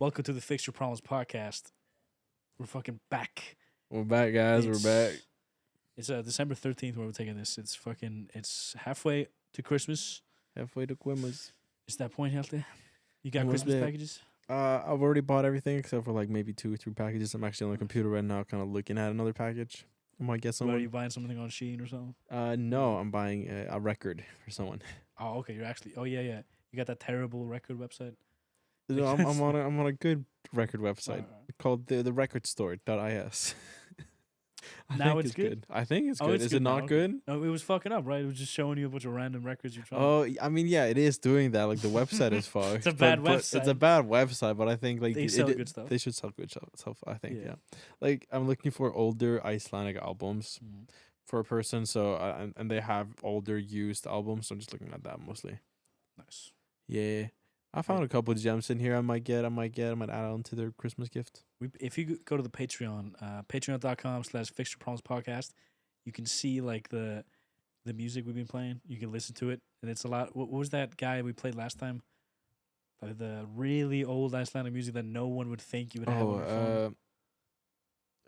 Welcome to the Fix Your Problems podcast. We're fucking back. We're back, guys. We're back. It's December 13th when we're taking this. It's halfway to Christmas. Halfway to Christmas. It's that point, Hjalti. You got Almost Christmas there. packages? I've already bought everything except for like maybe 2 or 3 packages. I'm actually on the computer right now, kind of looking at another package. I might get What, someone. are you buying something on Shein or something? No, I'm buying a record for someone. Oh, okay. You're actually. Oh, yeah, yeah. You got that terrible record website. No, I'm on a good record website Alright. called the recordstore.is. I Now think it's good? I think it's Oh, good. it's Is good it now, not okay. good? No, it was fucking up, right? It was just showing you a bunch of random records you're trying. Oh, I mean, yeah, it is doing that. Like the website is fucked. It's a bad but it's a website. bad website, but I think like They sell good stuff. They should sell good stuff. I think, Yeah. yeah. Like I'm looking for older Icelandic albums Mhm. for a person, so and they have older used albums. So I'm just looking at that mostly. Nice. Yeah, I found a couple of gems in here. I might add on to their Christmas gift. If you go to the Patreon, patreon.com/FixedYourProblemsPodcast, you can see like the music we've been playing. You can listen to it, and it's a lot. What was that guy we played last time? The really old Icelandic music that no one would think you would have on your phone.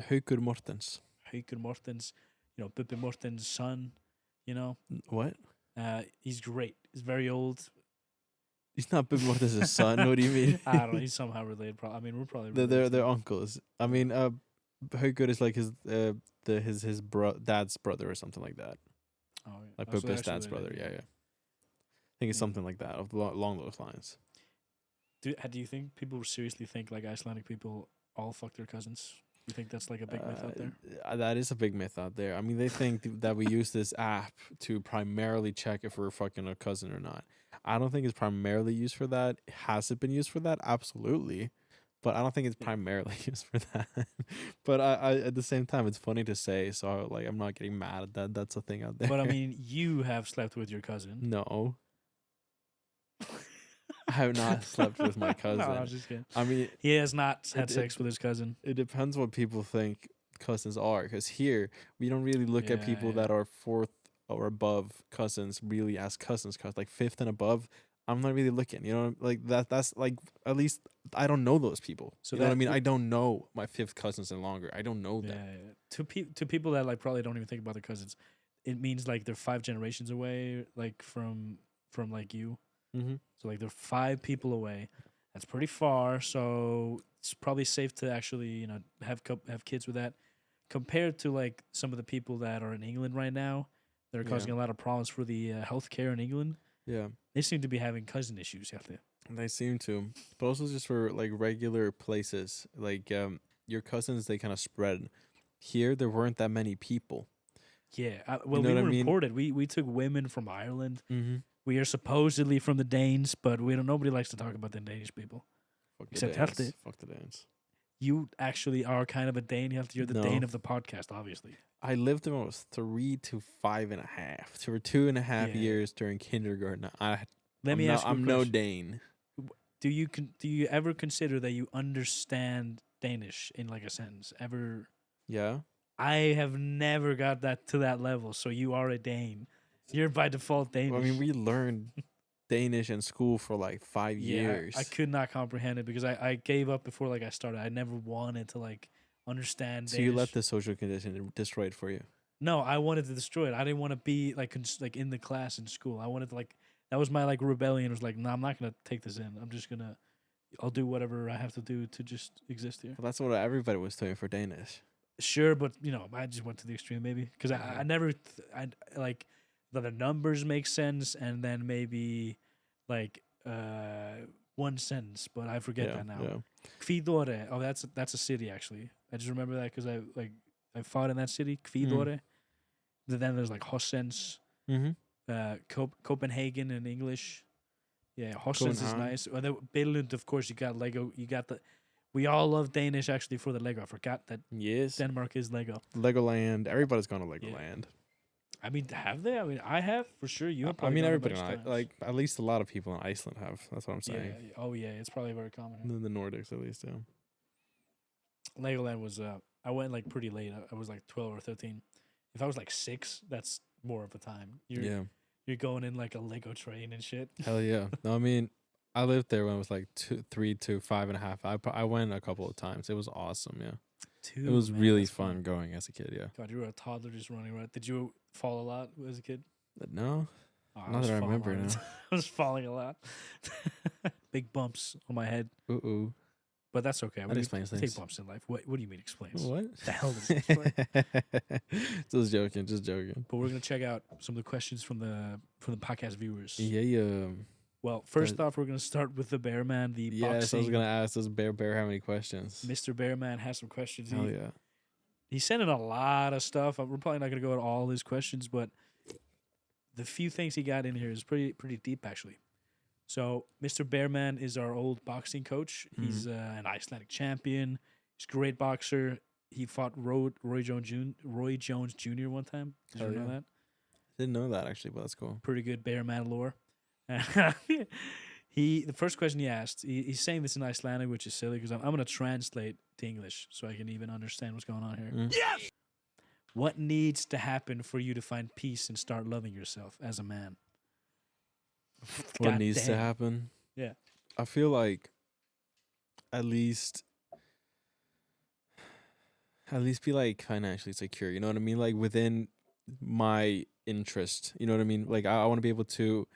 Haukur Mortens. Haukur Mortens, Bubbi Mortens' son. What? He's great. He's very old. He's not Bubbi Mortens' son. What do you mean? I don't know. He's somehow related. I mean, we're probably related. they're uncles. I mean, Haukur is like his dad's brother or something like that. Oh, yeah. Like Oh, so Bubbi's actually dad's brother. related, Yeah. I think it's Yeah. something like that, along those lines. Do you think people seriously think like Icelandic people all fuck their cousins? You think that's like a big myth out there? That is a big myth out there. I mean, they think that we use this app to primarily check if we're fucking a cousin or not. I don't think it's primarily used for that. Has it been used for that? Absolutely. But I don't think it's primarily used for that. But I at the same time, it's funny to say. So like, I'm not getting mad at that. That's a thing out there. But I mean, you have slept with your cousin. No. I have not slept with my cousin. No, I was just kidding. I mean, He has not had sex with his cousin. it depends what people think cousins are. Because here, we don't really look at people Yeah. that are 4th or above cousins really as cousins. Cause like 5th and above, I'm not really looking. Like that's like, at least I don't know those people. So You know what I that- mean? I don't know my 5th cousins and longer. I don't know Yeah, them. yeah. To people that like probably don't even think about their cousins, it means like they're 5 generations away, like from like you. Mm-hmm. So like they're 5 people away. That's pretty far. So it's probably safe to actually have kids with that, compared to like some of the people that are in England right now. That are causing a lot of problems for the healthcare in England. Yeah. They seem to be having cousin issues. They seem to, but also just for like regular places, like your cousins, they kind of spread. Here, there weren't that many people. Yeah. know We what I were mean? imported. We took women from Ireland. Mm-hmm. We are supposedly from the Danes, but nobody likes to talk about the Danish people. Except Hjalti. Fuck the Danes. You actually are kind of a Dane, Hjalti. You're the No. Dane of the podcast, obviously. I lived when I was 3 to 5.5. So for 2.5 Yeah. years during kindergarten. Let me ask you a I'm no question. Dane. Do you ever consider that you understand Danish in like a sentence? Ever? Yeah. I have never got that to that level. So you are a Dane. You're by default Danish. Well, I mean, we learned Danish in school for like 5 years. I could not comprehend it because I gave up before like I started. I never wanted to like understand So Danish. you let the social condition destroy it for you. No, I wanted to destroy it. I didn't want to be like like in the class in school. I wanted to like that was my like rebellion. It was like, no, I'm not gonna take this in. I'll do whatever I have to do to just exist here. Well, that's what everybody was doing for Danish. Sure, but I just went to the extreme maybe because I never like the numbers make sense and then maybe like one sentence, but I forget that now. Yeah. Kvidore. Oh, that's a city actually. I just remember that because I fought in that city. Kvidore. Then there's like Horsens, Mm-hmm. Copenhagen in English. Yeah, Horsens is Copenhagen. nice. Well, Billund, of course, you got Lego. You got we all love Danish actually for the Lego. I forgot that Yes. Denmark is Lego. Legoland. Everybody's gone to Legoland. I mean, have they? I mean, I have for sure. You have I probably mean, gone a everybody, bunch of times. like at least a lot of people in Iceland have. That's what I'm yeah. saying. Oh yeah, it's probably very common. Here. The Nordics, at least, yeah. Legoland was I went like pretty late. I was like 12 or 13. If I was like 6, that's more of a time. You're going in like a Lego train and shit. Hell yeah. No, I mean, I lived there when it was like 3 to 5.5. I went a couple of times. It was awesome. Yeah, it was Man, really that's fun going as a kid. Yeah, God, you were a toddler just running around. Did you fall a lot as a kid? but no, Oh, not that I falling a remember lot. now. I was falling a lot. Big bumps on my head. Ooh, But that's okay. that explains We take things. bumps in life. What do you mean explains? What The hell does it explain? Just joking, just joking. But we're gonna check out some of the questions from the podcast viewers. Yeah. Well, first off, we're gonna start with the Bearman, the Yes, boxing. I was gonna ask. Does Bear have any questions? Mr. Bearman has some questions. Hell yeah. He sent in a lot of stuff. We're probably not gonna go into all his questions, but the few things he got in here is pretty deep actually. So Mr. Bearman is our old boxing coach. He's an Icelandic champion. He's a great boxer. He fought Roy Jones Jr. one time. Did you know that? Didn't know that actually, but that's cool. Pretty good Bearman lore. The first question he asked, he's saying this in Icelandic, which is silly because I'm going to translate to English so I can even understand what's going on here. Yes! What needs to happen for you to find peace and start loving yourself as a man? What needs to happen? Yeah. I feel like at least be like financially secure. You know what I mean? Like within my interest. You know what I mean? Like I want to be able to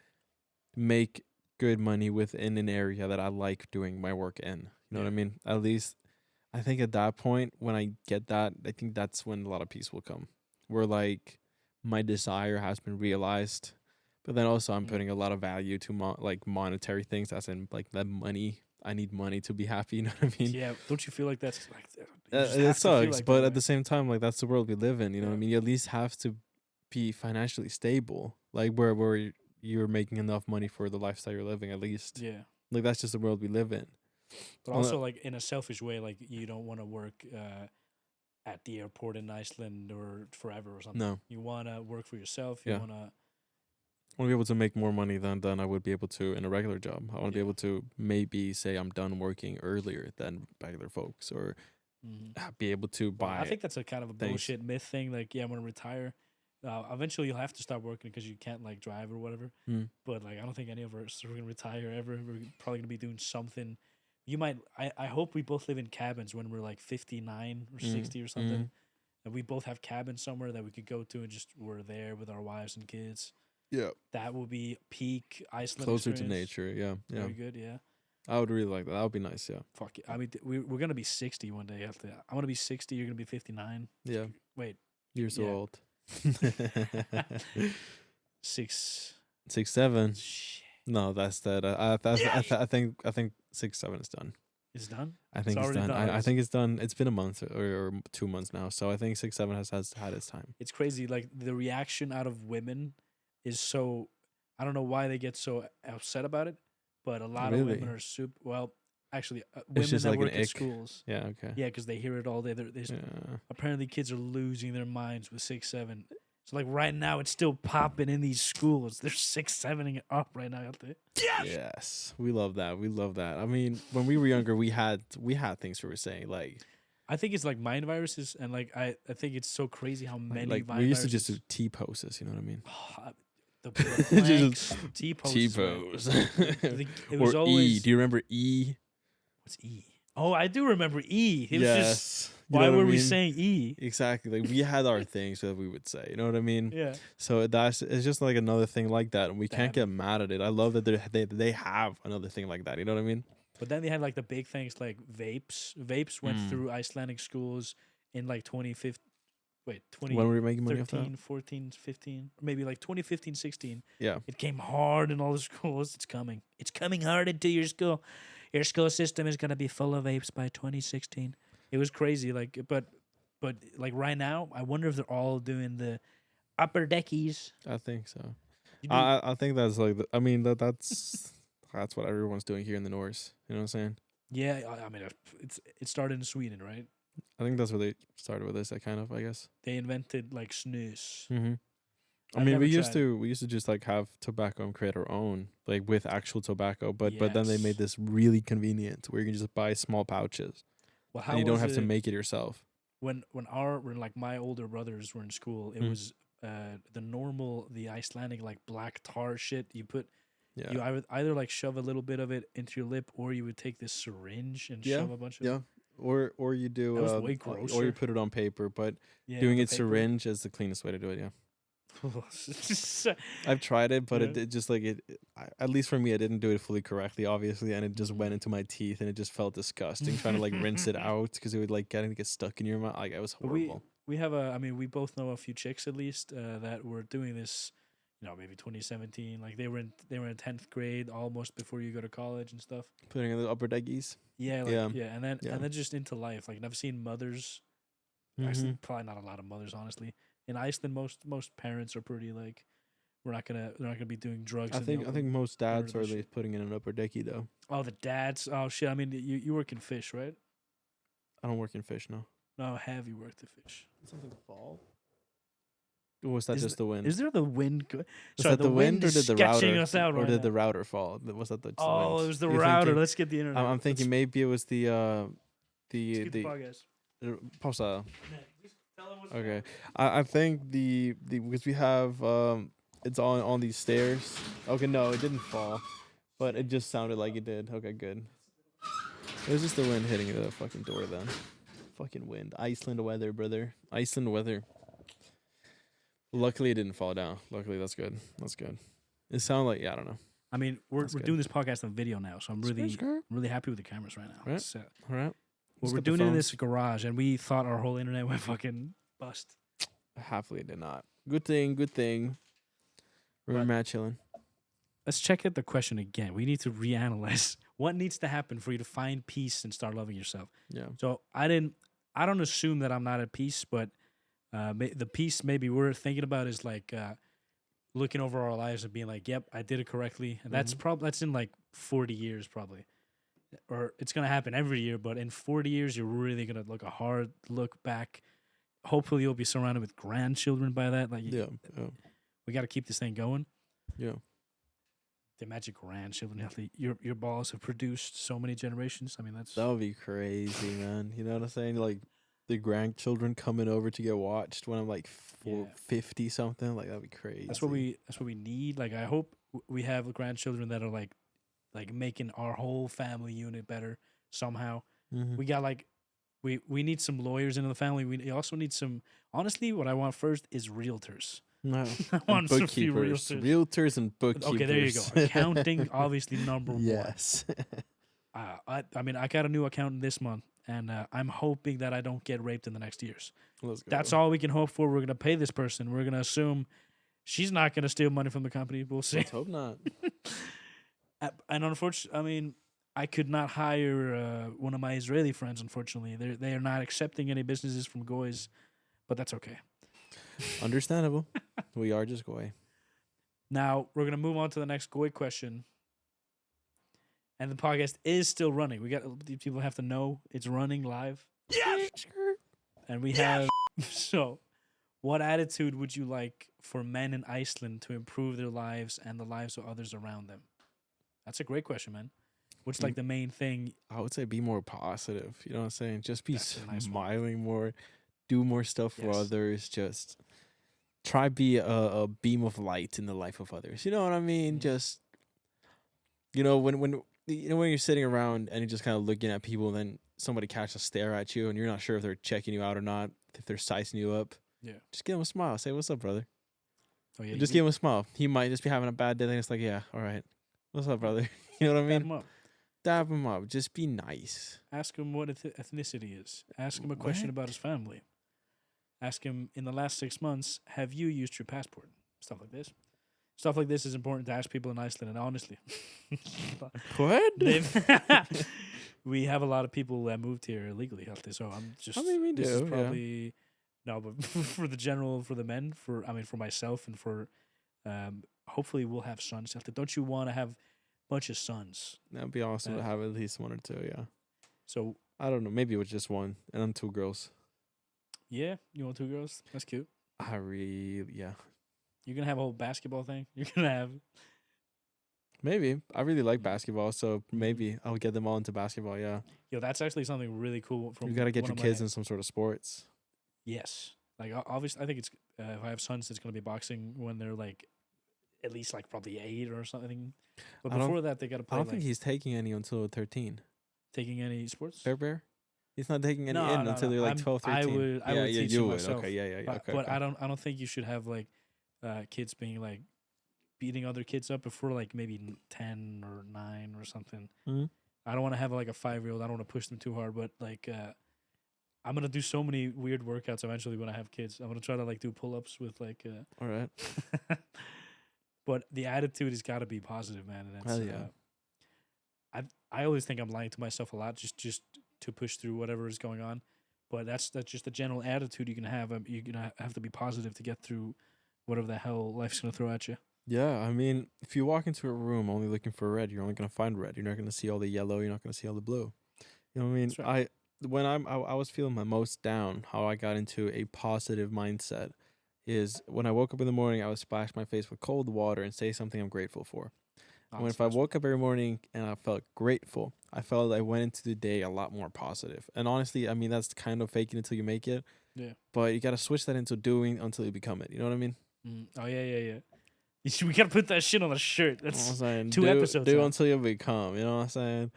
make good money within an area that I like doing my work in. You know what I mean? At least I think at that point when I get that, I think that's when a lot of peace will come. Where like my desire has been realized, but then also I'm putting a lot of value to like monetary things, as in like the money. I need money to be happy. You know what I mean? Yeah. Don't you feel like that's like it sucks, but at the same time, like that's the world we live in. You know what I mean? You at least have to be financially stable, like where you're making enough money for the lifestyle you're living. At least, yeah. Like that's just the world we live in. But also, like in a selfish way, like you don't want to work at the airport in Iceland or forever or something. No, you want to work for yourself. You want to. I want to be able to make more money than I would be able to in a regular job. I want to be able to maybe say I'm done working earlier than regular folks, or be able to buy. I think that's a kind of a bullshit myth thing. Like, yeah, I'm gonna retire. Eventually, you'll have to stop working because you can't like drive or whatever. But like, I don't think any of us are gonna retire ever. We're probably gonna be doing something. You might. I hope we both live in cabins when we're like 59 or 60 or something, and we both have cabins somewhere that we could go to and just we're there with our wives and kids. Yeah, that would be peak Iceland. Closer experience. to nature. Yeah, yeah. Very good. Yeah. I would really like that. That would be nice. Yeah. Fuck it. I mean, we're gonna be 60 one day. I'm gonna be 60. You're gonna be 59. Yeah. Wait. You're so old. 6, 7. Shit. No, that's that. I think 6, 7 is done. It's done. I think it's done. I think it's done. It's been a month or 2 months now. So I think 6, 7 has had its time. It's crazy. Like the reaction out of women is so. I don't know why they get so upset about it, but a lot of women are super. Well, actually, women that like work at schools. Yeah. Okay. Yeah, because they hear it all day. Apparently, kids are losing their minds with 6, 7. So like right now, it's still popping in these schools. They're 6, 7ing it up right now out there. Yes, we love that. We love that. I mean, when we were younger, we had things we were saying like. I think it's like mind viruses, and like I think it's so crazy how many. Like mind we used viruses. to just do T-poses. You know what I mean? The blanks, T-pose. T-pose. It was or always E. Do you remember E? What's E? Oh, I do remember E. It was just. You Why know what were I we mean? saying E? Exactly. Like we had our things that we would say. You know what I mean? Yeah. So it's just like another thing like that, and we can't get mad at it. I love that they have another thing like that. You know what I mean? But then they had like the big things like vapes. Vapes went through Icelandic schools in like 2015. Wait, 20. When were we making money off 13, that? 14, 15, or maybe like 2015, 16. Yeah. It came hard in all the schools. It's coming. It's coming hard into your school. Your school system is gonna be full of vapes by 2016. It was crazy. Like, but like right now, I wonder if they're all doing the upper deckies. I think so. I think that's like I mean that's what everyone's doing here in the North. You know what I'm saying? Yeah, I mean it started in Sweden, right? I think that's where they started with this. I guess they invented like snus. I mean, we used to just like have tobacco and create our own, like with actual tobacco. But then they made this really convenient where you can just buy small pouches. Well, how and you don't have to make it yourself. When like my older brothers were in school, it was the Icelandic like black tar shit. Yeah. You either like shove a little bit of it into your lip, or you would take this syringe and Yeah. shove a bunch of Yeah. it. Or you do That was way or grosser. you put it on paper, but Yeah, doing on the it paper. syringe is the cleanest way to do it. Yeah. So- I've tried it, but Yeah. it just like at least for me, I didn't do it fully correctly, obviously, and it just went into my teeth, and it just felt disgusting trying to like rinse it out because it would like get stuck in your mouth. Like it was But horrible. we have we both know a few chicks at least that were doing this, maybe 2017. Like they were in 10th grade, almost before you go to college and stuff. Putting in the upper deckies. Yeah, and then Yeah. just into life. Like, and I've seen mothers. Mhm. Actually, probably not a lot of mothers, honestly. In Iceland, most parents are pretty like, they're not gonna be doing drugs. I think most dads the are like putting in an upper decky though. Oh, the dads. Oh shit. I mean, you work in fish, right? I don't work in fish, no. No, have you worked in fish? Something fall. Or was that just the wind? Is there the wind? Was Sorry, that the wind or is did the sketching router? us out Or right did now. the router fall? Was that the Oh, wind? it was the You're router. thinking- Let's get the internet. I'm thinking maybe it was the Let's get the the podcast. pausa. Just tell them what's Okay. I think the because we have it's on these stairs. Okay, no, it didn't fall, but it just sounded like it did. Okay, good. It was just the wind hitting the fucking door then. Fucking wind. Iceland weather, brother. Iceland weather. Luckily, it didn't fall down. Luckily, that's good. That's good. It sounded like, I don't know. I mean, we're That's good. doing this podcast on video now, so I'm really Skirt. really happy with the cameras right now. Right. It's, All right. well, Let's we're get the doing it in phones. this garage, and we thought our whole internet went fucking bust. Happily it did not. Good thing. Good thing. We're But- mad chilling. Let's check out the question again. We need to reanalyze what needs to happen for you to find peace and start loving yourself. Yeah. So I don't assume that I'm not at peace, but the peace maybe we're thinking about is like looking over our lives and being like, "Yep, I did it correctly," and that's in like 40 years probably, or it's gonna happen every year. But in 40 years, you're really gonna look a hard look back. Hopefully, you'll be surrounded with grandchildren by that. Like, Yeah. we got to keep this thing going. Yeah. The magic grandchildren, Hjalti. Your balls have produced so many generations. I mean, that's That would be crazy, man. You know what I'm saying? Like the grandchildren coming over to get watched when I'm like 50 something. Like that'd be crazy. That's what we need. Like, I hope we have grandchildren that are like making our whole family unit better somehow. Mhm. We got like we need some lawyers in the family. We also need some. Honestly, what I want first is realtors. No. I want some few Bookkeepers. realtors. Realtors and bookkeepers. Okay, there you go. Accounting, obviously number one. Yes. I mean, I got a new accountant this month, and I'm hoping that I don't get raped in the next years. Let's go. That's all we can hope for. We're gonna pay this person. We're gonna assume she's not gonna steal money from the company. We'll see. Let's hope not. And unfortunately, I mean, I could not hire one of my Israeli friends. Unfortunately, they are not accepting any businesses from goys, but that's okay. Understandable. We are just goy. Now we're gonna move on to the next goy question. And the podcast is still running. People have to know it's running live. Yeah. And we have so what attitude would you like for men in Iceland to improve their lives and the lives of others around them? That's a great question, man. What's like the main thing? I would say be more positive. You know what I'm saying? Just be That's a nice one. smiling more. Do more stuff for Yes. others. Just try be a beam of light in the life of others. You know what I mean? Mhm. Just when you're sitting around and you're just kind of looking at people, and then somebody catches a stare at you, and you're not sure if they're checking you out or not, if they're sizing you up. Yeah. Just give them a smile. Say, "What's up, brother?" Oh yeah, Just give him a smile. He might just be having a bad day. Then it's like, "Yeah, all right. What's up, brother?" You know what I dab mean? him up. Dab him up. Just be nice. Ask him what ethnicity is. Ask him a question What? about his family. Ask him in the last 6 months, have you used your passport? Stuff like this. Stuff like this is important to ask people in Iceland, and honestly, What? we have a lot of people that moved here illegally, Hjalti, so I'm just. I mean, we this do, is yeah. probably no, but for the men, for myself, and for hopefully we'll have sons. Hjalti. Don't you want to have a bunch of sons? That'd be awesome to have at least one or two. Yeah. So I don't know. Maybe it was just one, and then 2 girls. yeah, you want 2 girls? That's cute. Yeah. You're gonna have a whole basketball thing. You're gonna have. Maybe. I really like basketball, so maybe I'll get them all into basketball. Yeah. Yo, that's actually something really cool. From You gotta get one your of kids my- in some sort of sports. Yes, like obviously, I think it's if I have sons, it's gonna be boxing when they're like at least like probably 8 or something. But I don't- before that, they got to play. I don't think he's taking any until 13. Taking any sports. Bear? He's not taking any No, in no, until no. they're like 12, 13. I would teach you him would. myself. Okay, yeah. But, Okay, but okay. I don't think you should have like kids being like beating other kids up before like maybe 10 or 9 or something. Mhm. I don't want to have like a 5-year-old. I don't want to push them too hard, but like I'm gonna do so many weird workouts eventually when I have kids. I'm gonna try to like do pull-ups with like. All right. But the attitude has got to be positive, man. And Hell yeah. I always think I'm lying to myself a lot just to push through whatever is going on. But that's just a general attitude you can have. You're gonna have to be positive to get through whatever the hell life's gonna throw at you. Yeah, I mean, if you walk into a room only looking for red, you're only gonna find red. You're not gonna see all the yellow. You're not gonna see all the blue. You know what I mean? That's right. I was feeling my most down, how I got into a positive mindset is when I woke up in the morning, I would splash my face with cold water and say something I'm grateful for. When if I woke up every morning and I felt grateful, I felt I went into the day a lot more positive. And honestly, I mean, that's kind of faking until you make it. Yeah. But you got to switch that into doing until you become it. You know what I mean? Oh, yeah. We got to put that shit on a shirt. That's You know what I'm saying? 2 episodes Do out. until you become. You know what I'm saying?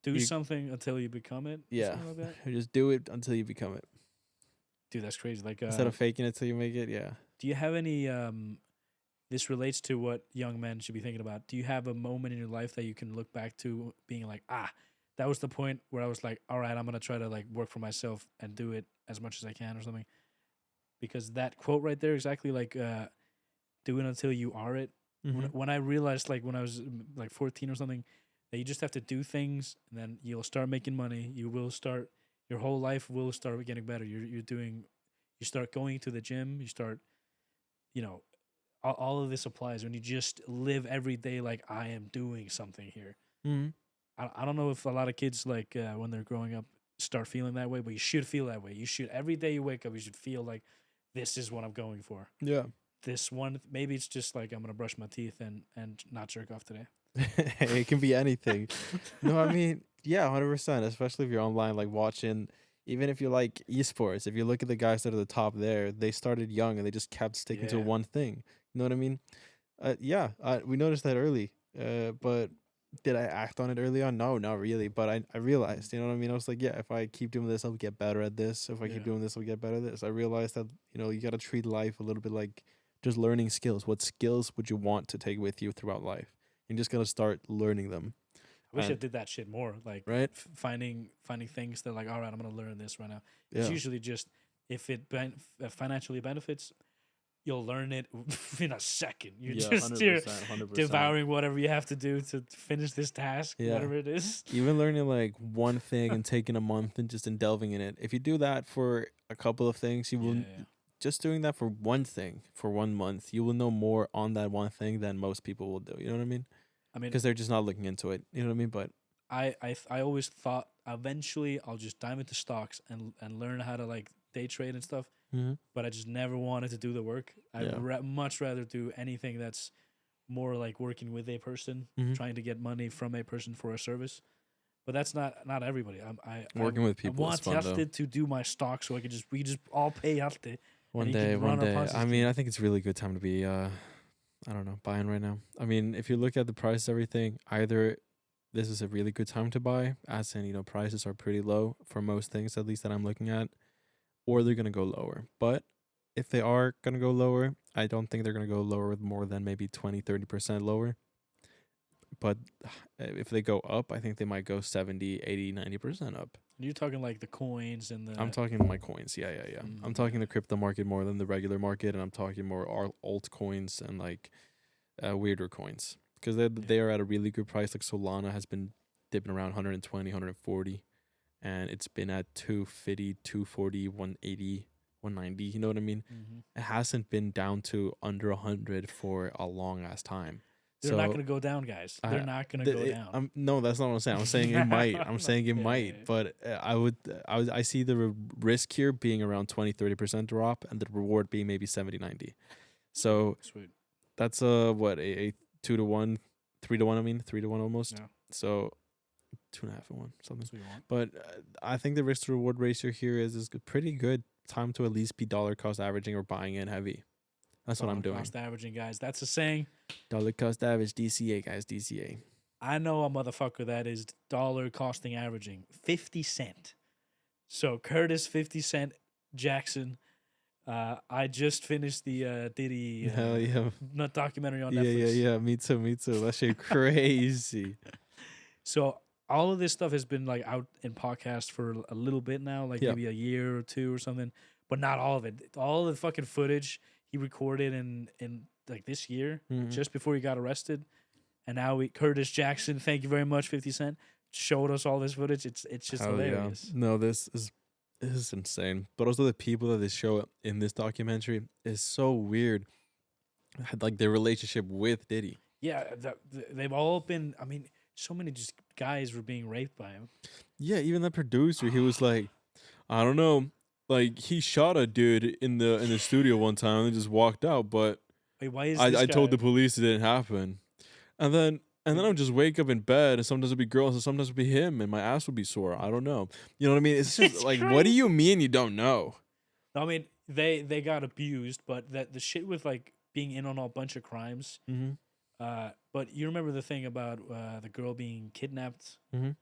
Do something until you become it. Yeah. Something like that. Just do it until you become it. Dude, that's crazy. Like Instead of faking it till you make it, yeah. do you have any this relates to what young men should be thinking about. Do you have a moment in your life that you can look back to being like, that was the point where I was like, all right, I'm going to try to like work for myself and do it as much as I can or something? Because that quote right there, exactly like do it until you are it. Mm-hmm. When I realized like when I was like 14 or something, that you just have to do things and then you'll start making money. You will start, your whole life will start getting better. You start going to the gym. You start, all of this applies when you just live every day like I am doing something here. Mm-hmm. I don't know if a lot of kids like when they're growing up start feeling that way, but you should feel that way. You should, every day you wake up, you should feel like this is what I'm going for. Yeah. This one, maybe it's just like I'm gonna brush my teeth and not jerk off today. It can be anything. No, I mean, yeah, 100%. Especially if you're online, like watching. Even if you like esports, if you look at the guys that are the top there, they started young and they just kept sticking to one thing. You know what I mean? We noticed that early. But did I act on it early on? No, not really. But I realized, you know what I mean? I was like, yeah, if I keep doing this, I'll get better at this. If I keep doing this, I'll get better at this. I realized that, you got to treat life a little bit like just learning skills. What skills would you want to take with you throughout life? You just got to start learning them. I wish I did that shit more. Like, right? Finding things that like, all right, I'm gonna learn this right now. Yeah. It's usually just if it financially benefits, you'll learn it in a second. You're 100%. Devouring whatever you have to do to finish this task, whatever it is. Even learning like one thing and taking a month and just delving in it. If you do that for a couple of things, you will just doing that for one thing for 1 month, you will know more on that one thing than most people will do. You know what I mean? Because they're just not looking into it. You know what I mean? But I always thought eventually I'll just dive into stocks and learn how to like day trade and stuff. Mm-hmm. But I just never wanted to do the work. I'd much rather do anything that's more like working with a person, trying to get money from a person for a service. But that's not everybody. Working with people. I want Hjalti to do my stock so we just all pay Hjalti. One day. I mean, I think it's a really good time to be I don't know, buying right now. I mean, if you look at the price of everything, either this is a really good time to buy, as in, prices are pretty low for most things, at least that I'm looking at, or they're going to go lower. But if they are going to go lower, I don't think they're going to go lower with more than maybe 20, 30% lower. But if they go up, I think they might go 70, 80, 90% up. You're talking like the coins and the... I'm talking my coins, yeah. I'm talking the crypto market more than the regular market, and I'm talking more altcoins and like weirder coins. Because they are at a really good price. Like Solana has been dipping around 120, 140, and it's been at 250, 240, 180, 190, you know what I mean? Mm-hmm. It hasn't been down to under 100 for a long-ass time. They're not going to go down, guys. They're not going to go down. No, that's not what I'm saying. I'm saying it might. I'm saying it might. But I see the risk here being around 20, 30% drop and the reward being maybe 70, 90. So sweet. That's a 2 to 1, 3 to 1, I mean, 3 to 1 almost. Yeah. So 2.5 to 1, something. But I think the risk to reward ratio here is pretty good. Time to at least be dollar cost averaging or buying in heavy. That's what I'm doing. Cost averaging, guys. That's a saying. Dollar cost average, DCA, guys, DCA. I know a motherfucker that is dollar costing averaging 50 cent. So Curtis 50 Cent Jackson. I just finished the Diddy Hell yeah. not documentary on Yeah, Netflix. yeah. Me too. That shit crazy. So all of this stuff has been like out in podcast for a little bit now, like Yeah. maybe a year or two or something, but not all of it. All of the fucking footage he recorded in like this year, Mhm. just before he got arrested. And now Curtis Jackson, thank you very much, 50 Cent, showed us all this footage. It's just Hell hilarious. Yeah. No, this is insane. But also the people that they show in this documentary is so weird. Like their relationship with Diddy. Yeah, they've all been. I mean, so many just guys were being raped by him. Yeah, even the producer, he was like, I don't know, like he shot a dude in the studio one time and just walked out, but Wait, why is I this told guy- the police it didn't happen. And then I just wake up in bed and sometimes it'll be girls and sometimes it'll be him and my ass will be sore. I don't know. You know what I mean? It's just It's like, what do crazy. you mean you don't know? I mean, they got abused, but that the shit with like being in on a bunch of crimes. Mm-hmm. But you remember the thing about the girl being kidnapped? Mhm.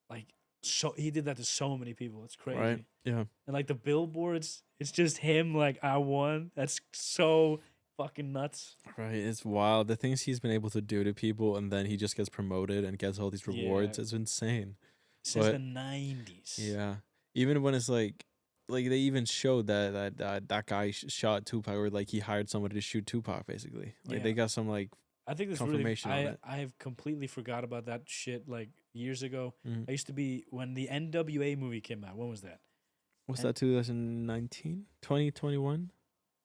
Like, so he did that to so many people. It's crazy. Right? Yeah. And like the billboards, it's just him. Like, I won. That's so fucking nuts. Right. It's wild. The things he's been able to do to people and then he just gets promoted and gets all these rewards. Yeah. It's insane. Since But- the 90s. Yeah. Even when it's like they even showed that guy shot Tupac, or like he hired somebody to shoot Tupac, basically. Like they Yeah. got some like I think that's really. confirmation on it. I have completely forgot about that shit like years ago. Mhm. I used to be when the NWA movie came out. When was that? what's and- that 2019 2021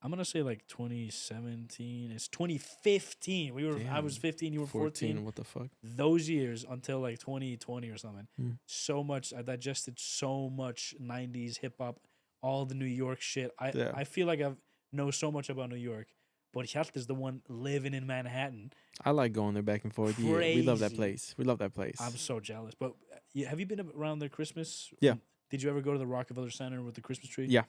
I'm gonna say like 2017. It's 2015. I was Damn. 15. You were 14. What the fuck? Those years until like 2020 or something. Mm. So much. I digested so much 90s hip hop, all the New York shit. Yeah. I feel like I know so much about New York, but Hjalti is the one living in Manhattan. I like going there back and forth. Yeah, we love that Crazy. place. We love that place. I'm so jealous. But have you been around there Christmas? Yeah. Did you ever go to the Rockefeller Center with the Christmas tree? Yeah.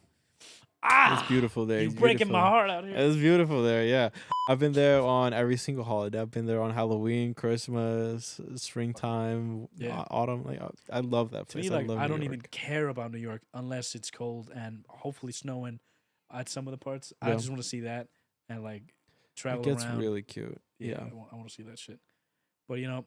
Ah, It's beautiful there. you're It's breaking beautiful. my heart out here. It's beautiful there, yeah. I've been there on every single holiday. I've been there on Halloween, Christmas, springtime, Yeah. autumn. Like I love that To place. me, like love I New don't even York. care about New York unless it's cold and hopefully snowing at some of the parts. I Yeah. just want to see that and like It travel gets around. really cute. Yeah, Yeah. I want to see that shit. But you know,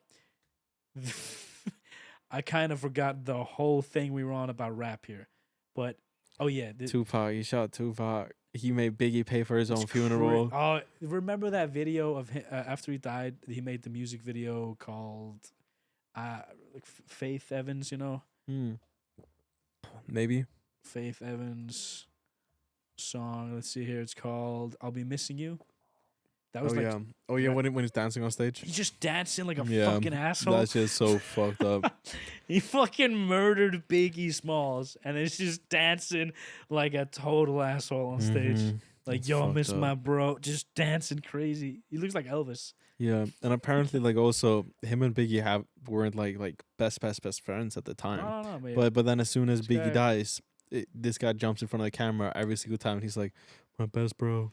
I kind of forgot the whole thing we were on about rap here. But oh yeah, Tupac, he shot Tupac. He made Biggie pay for his it's own funeral. Oh, remember that video of him after he died? He made the music video called like Faith Evans. You know, Hmm. Maybe. Faith Evans song. Let's see here. It's called "I'll Be Missing You." That was Oh like yeah. Oh yeah. right- When he's dancing on stage. he's just dancing like a Yeah, fucking asshole. That's just so fucked up. He fucking murdered Biggie Smalls and it's just dancing like a total asshole on stage. Mhm. Like, It's yo, I fucked miss up. my bro. Just dancing crazy. He looks like Elvis. Yeah, and apparently, like also him and Biggie weren't like best friends at the time. No, man. But then as soon as This Biggie guy- dies, this guy jumps in front of the camera every single time. And he's like, "My best bro."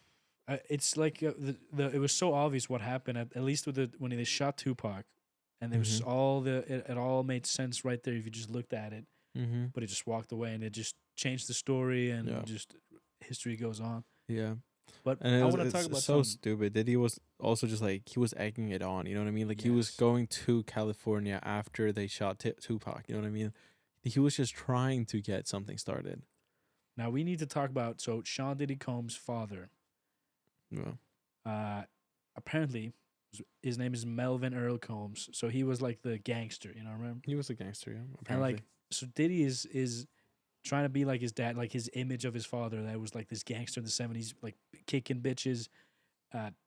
It's like it was so obvious what happened at least with when they shot Tupac, and there was it all made sense right there if you just looked at it. Mm-hmm. But he just walked away and it just changed the story and Yeah. just history goes on. Yeah, But and I want to talk it's about so some, stupid. Diddy was also just like he was egging it on. You know what I mean? Like he was Yes. going to California after they shot Tupac. You know what I mean? He was just trying to get something started. now we need to talk about Sean Diddy Combs' father. Yeah. Apparently his name is Melvin Earl Combs. So he was like the gangster, you know, remember? He was a gangster. Yeah, And apparently. like so Diddy is trying to be like his dad, like his image of his father that was like this gangster in the 70s, like kicking bitches,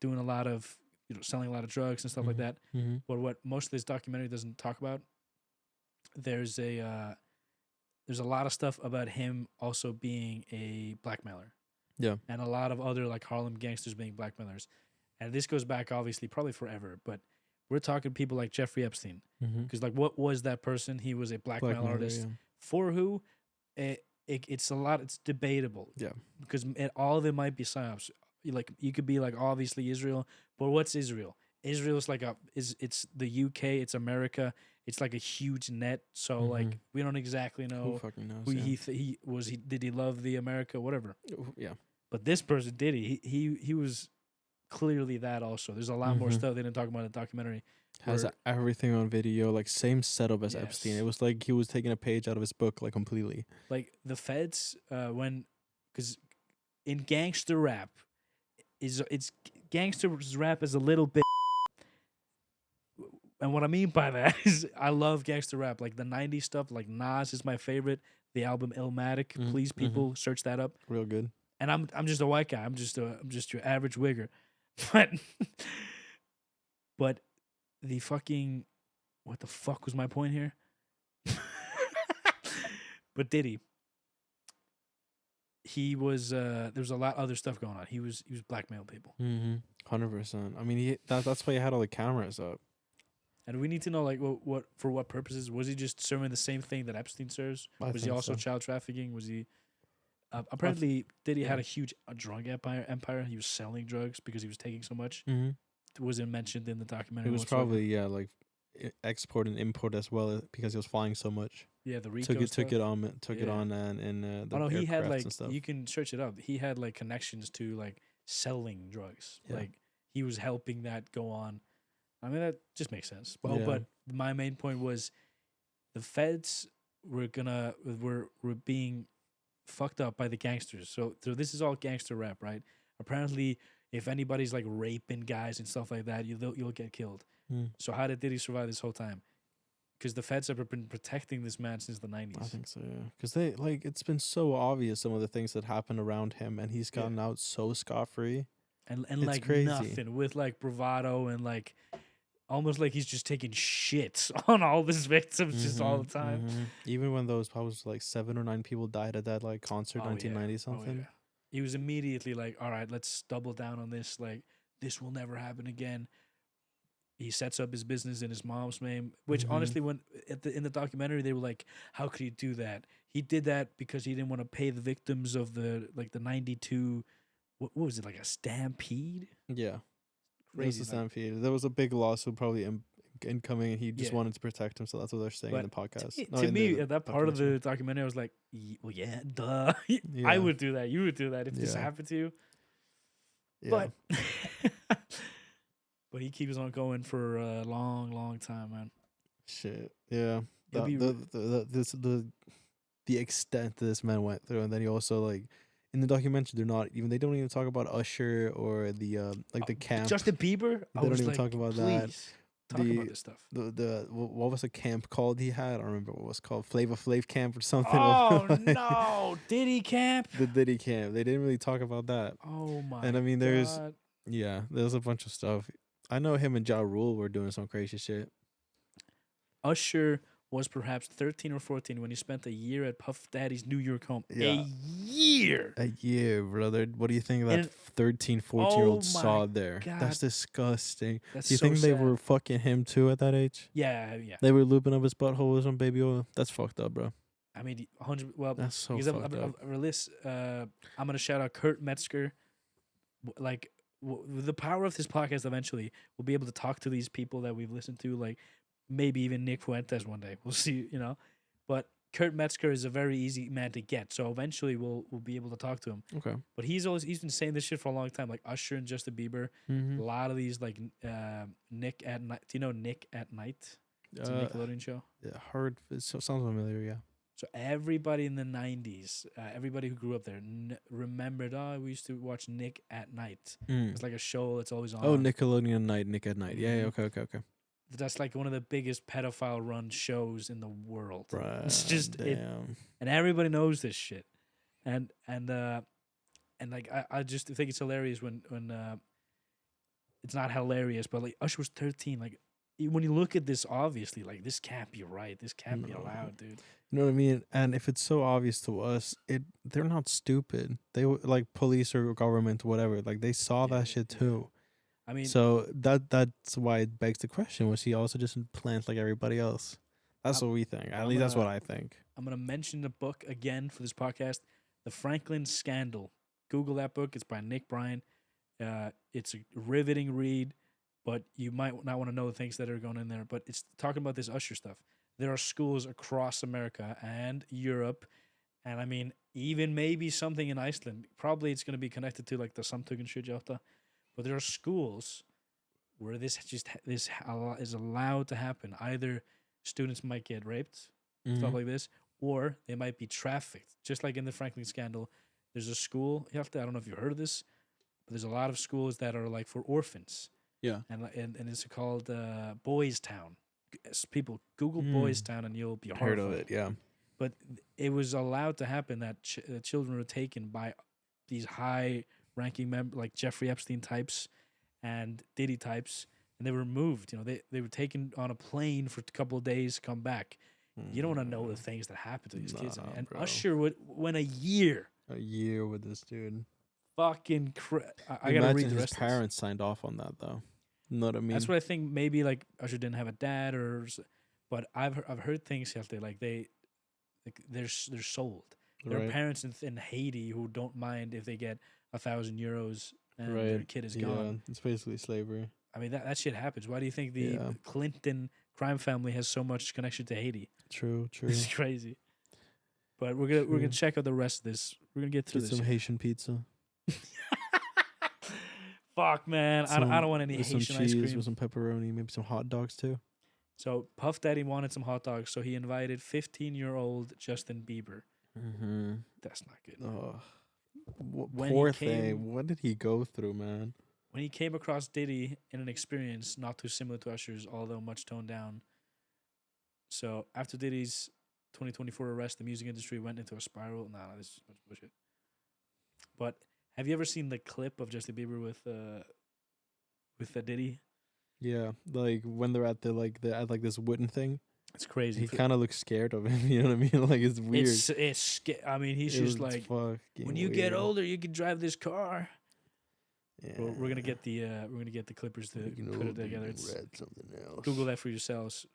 doing a lot of selling a lot of drugs and stuff like that. Mm-hmm. But what most of this documentary doesn't talk about, there's a lot of stuff about him also being a blackmailer. Yeah. And a lot of other like Harlem gangsters being blackmailers. And this goes back obviously probably forever, but we're talking people like Jeffrey Epstein. Mm-hmm. Because like what was that person? He was a blackmail artist. Yeah. For who? It's a lot. It's debatable. Yeah. Because all of it might be psyops. you could be like obviously Israel, but what's Israel? Israel's like it's the UK, it's America, it's like a huge net. So like we don't exactly Who know fucking knows? who Yeah. he was. He did he love the America, whatever. Yeah. But this person did he was clearly that also. There's a lot more stuff they didn't talk about in the documentary. Has where- everything on video, like same setup as Yes. Epstein. It was like he was taking a page out of his book, like completely. like the feds because in gangster rap it's gangster rap is a little bit, and what I mean by that is I love gangster rap, like the 90s stuff. Like Nas is my favorite, the album Illmatic. Please people search that up. Real good. And I'm just a white guy, I'm just your average wigger. But but the fucking, what the fuck was my point here? But Diddy, he was there was a lot of other stuff going on. He was blackmailing people. 100%. I mean, that's why he had all the cameras up. And we need to know like what for what purposes. Was he just serving the same thing that Epstein serves? I Was he think also so. child trafficking? Was he apparently Diddy had a huge drug empire. He was selling drugs because he was taking so much. Wasn't mentioned in the documentary. It was whatsoever. probably like export and import as well because he was flying so much. Yeah, the Rico Took it on and in the oh no, he had aircrafts like and stuff. you can search it up. He had like connections to like selling drugs. Yeah. Like he was helping that go on. I mean that just makes sense. But Yeah. but my main point was the feds were being fucked up by the gangsters. So this is all gangster rap, right? Apparently, if anybody's like raping guys and stuff like that, you'll get killed. So how did Diddy survive this whole time? Because the feds have been protecting this man since the 90s. I think so, yeah. Because it's been so obvious some of the things that happened around him, and he's gotten out so scot-free. And it's like crazy. nothing, with like bravado and like almost like he's just taking shit on all his victims just all the time. Even when those probably like 7 or 9 people died at that like concert, 1990 something. Oh, yeah. He was immediately like, all right, let's double down on this. Like, this will never happen again. He sets up his business in his mom's name, which honestly, when in the documentary, they were like, how could he do that? He did that because he didn't want to pay the victims of the 92, what was it, like a stampede? Yeah. Crazy. It was a stampede. There was a big lawsuit probably incoming, and he just wanted to protect him, so that's what they're saying in the podcast. To me, at that part of the documentary, I was like, well, yeah, duh. Yeah. I would do that. You would do that if this happened to you. Yeah. But he keeps on going for a long, long time, man. Shit. Yeah. It'll The extent this man went through, and then he also like in the documentary they don't even talk about Usher or the the camp. Justin Bieber. They don't even talk about that. Talk about this stuff. What was the camp called he had? I don't remember what it was called. Flavor Flav camp or something. Oh no, Diddy camp. The Diddy camp. They didn't really talk about that. Oh my. And I mean, there's a bunch of stuff. I know him and Ja Rule were doing some crazy shit. Usher was perhaps 13 or 14 when he spent a year at Puff Daddy's New York home. Yeah. A year, brother. What do you think that 13, 14-year-old saw there? God. That's disgusting. That's do you so think they sad. were fucking him too at that age? Yeah. They were looping up his butthole with some baby oil? That's fucked up, bro. I mean, 100. Well, that's so because fucked up. I'm gonna shout out Kurt Metzger. Like, with the power of this podcast, eventually we'll be able to talk to these people that we've listened to, like maybe even Nick Fuentes one day. We'll see, But Kurt Metzger is a very easy man to get, so eventually we'll be able to talk to him. Okay. But he's been saying this shit for a long time, like Usher and Justin Bieber. A lot of these, like Nick at Night. Do you know Nick at Night? It's a Nickelodeon show. Yeah, heard. It sounds familiar. Yeah. So everybody in the 90s, everybody who grew up there remembered, we used to watch Nick at Night. It's like a show that's always on. Oh, Nickelodeon Night, Nick at Night. Yeah, okay. That's like one of the biggest pedophile run shows in the world. Bruh, It's just damn. and everybody knows this shit. And like I just think it's hilarious when it's not hilarious, but like Usher was 13. Like when you look at this, obviously, like this can't be right. This can't be allowed, dude. You know what I mean? And if it's so obvious to us, they're not stupid. They like police or government, whatever. Like they saw that shit too. I mean, so that's why it begs the question: was he also just plant like everybody else? That's what we think. At least that's what I think. I'm gonna mention the book again for this podcast, The Franklin Scandal. Google that book. It's by Nick Bryan. It's a riveting read, but you might not want to know the things that are going in there. But it's talking about this Usher stuff. There are schools across America and Europe, and I mean, even maybe something in Iceland. Probably it's going to be connected to like the Samtökin 78. But there are schools where this is allowed to happen. Either students might get raped, stuff like this, or they might be trafficked. Just like in the Franklin scandal, there's a school. Hjalti, I don't know if you've heard of this, but there's a lot of schools that are like for orphans. Yeah. And it's called Boys Town. People Google Boys Town and you'll be horrified. Heard of it, yeah. But it was allowed to happen that children were taken by these high-ranking members, like Jeffrey Epstein types and Diddy types, and they were moved. You know, they were taken on a plane for a couple of days, come back. You don't want to know the things that happen to these kids. And bro. Usher went a year. A year with this dude. Fucking I gotta read the rest. His parents signed off on that though. You know what I mean? That's what I think. Maybe like Usher didn't have a dad, but I've heard things like they're sold. There are parents in Haiti who don't mind if they get 1,000 euros and their kid is gone. It's basically slavery. I mean that shit happens. Why do you think the Clinton crime family has so much connection to Haiti? True. It's crazy. But we're gonna check out the rest of this. We're gonna get through this. Some Haitian pizza. Fuck, man. I don't want any Haitian some ice cheese cream. with some pepperoni, maybe some hot dogs too. So Puff Daddy wanted some hot dogs, so he invited 15-year-old Justin Bieber. Mm-hmm. That's not good. Oh, poor thing. What did he go through, man? When he came across Diddy in an experience not too similar to Usher's, although much toned down. So after Diddy's 2024 arrest, the music industry went into a spiral. Nah, this is much bullshit. But have you ever seen the clip of Justin Bieber with the Diddy? Yeah, like when they're at at this wooden thing. It's crazy. He kind of looks scared of him. You know what I mean? Like it's weird. I mean, he's just like, when you get older, you can drive this car. Yeah. Well, we're gonna get the clippers to put it together. It's something else. Google that for yourselves.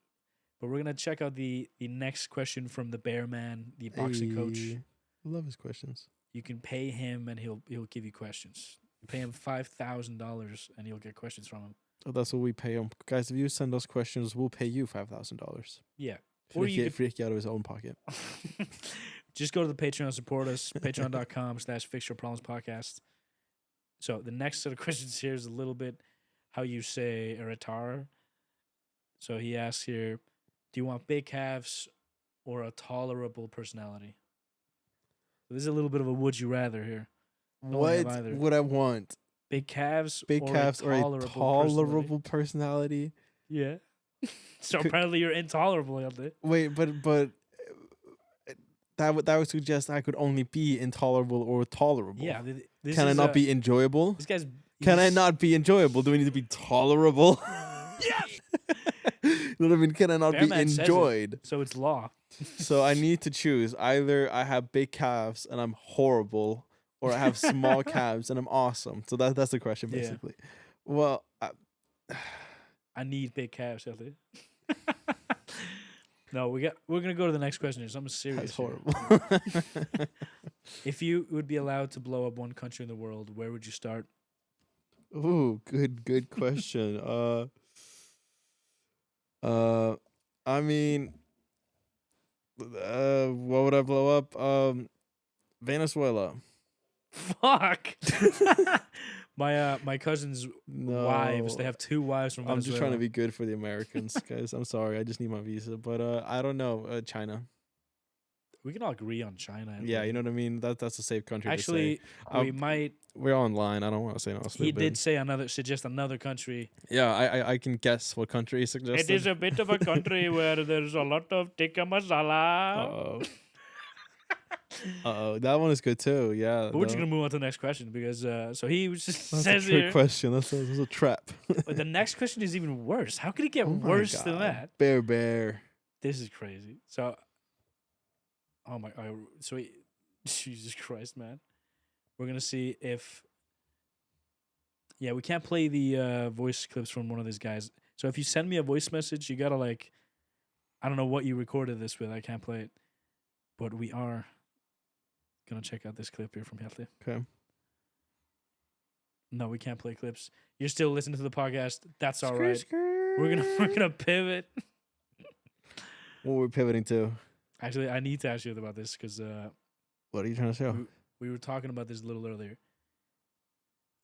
But we're gonna check out the next question from the Bear Man, the boxing coach. I love his questions. You can pay him, and he'll give you questions. You pay him $5,000, and you'll get questions from him. Oh, that's what we pay him, guys. If you send us questions, we'll pay you $5,000. Yeah, or you get Frikki out of his own pocket. Just go to the Patreon, support us. Patreon.com/FixedYourProblemsPodcast. So the next set of questions here is a little bit how you say eretar. So he asks here, do you want big calves or a tolerable personality? So this is a little bit of a would you rather here. What would I want? Big calves or a tolerable personality? Yeah. So apparently you're intolerable, Hjalti. Wait, but that would suggest I could only be intolerable or tolerable. Yeah. Can I not be enjoyable? Can I not be enjoyable? Do we need to be tolerable? Yes. You know what I mean? Can I not be enjoyed? So it's law. So I need to choose. Either I have big calves and I'm horrible, or I have small calves and I'm awesome. So that's the question, basically. Yeah. Well, I need big calves, Hjalti. No, we're gonna go to the next question. There's something serious. That's horrible. If you would be allowed to blow up one country in the world, where would you start? Ooh, good question. I mean, what would I blow up? Venezuela. Fuck. My cousin's wives. They have 2 wives from Venezuela. I'm just trying to be good for the Americans, guys. I'm sorry. I just need my visa. But I don't know. China. We can all agree on China. Yeah, you know what I mean? That's a safe country Actually, to say. we might... We're online. I don't want to say no. He did suggest another country. Yeah, I can guess what country he suggested. It is a bit of a country where there's a lot of tikka masala. Uh-oh. That one is good too. Yeah. But we're just going to move on to the next question because so he says That's a trick question. That's a trap. But the next question is even worse. How could it get worse than that? Bear. This is crazy. So, oh my, Jesus Christ, man. We're going to see if, we can't play the voice clips from one of these guys. So if you send me a voice message, you got to I don't know what you recorded this with. I can't play it. But we are going to check out this clip here from Hjalti. Okay. No, we can't play clips. You're still listening to the podcast. That's all Skirt, right. skirt. We're gonna pivot. What we're pivoting to? Actually, I need to ask you about this because What are you trying to show? we were talking about this a little earlier.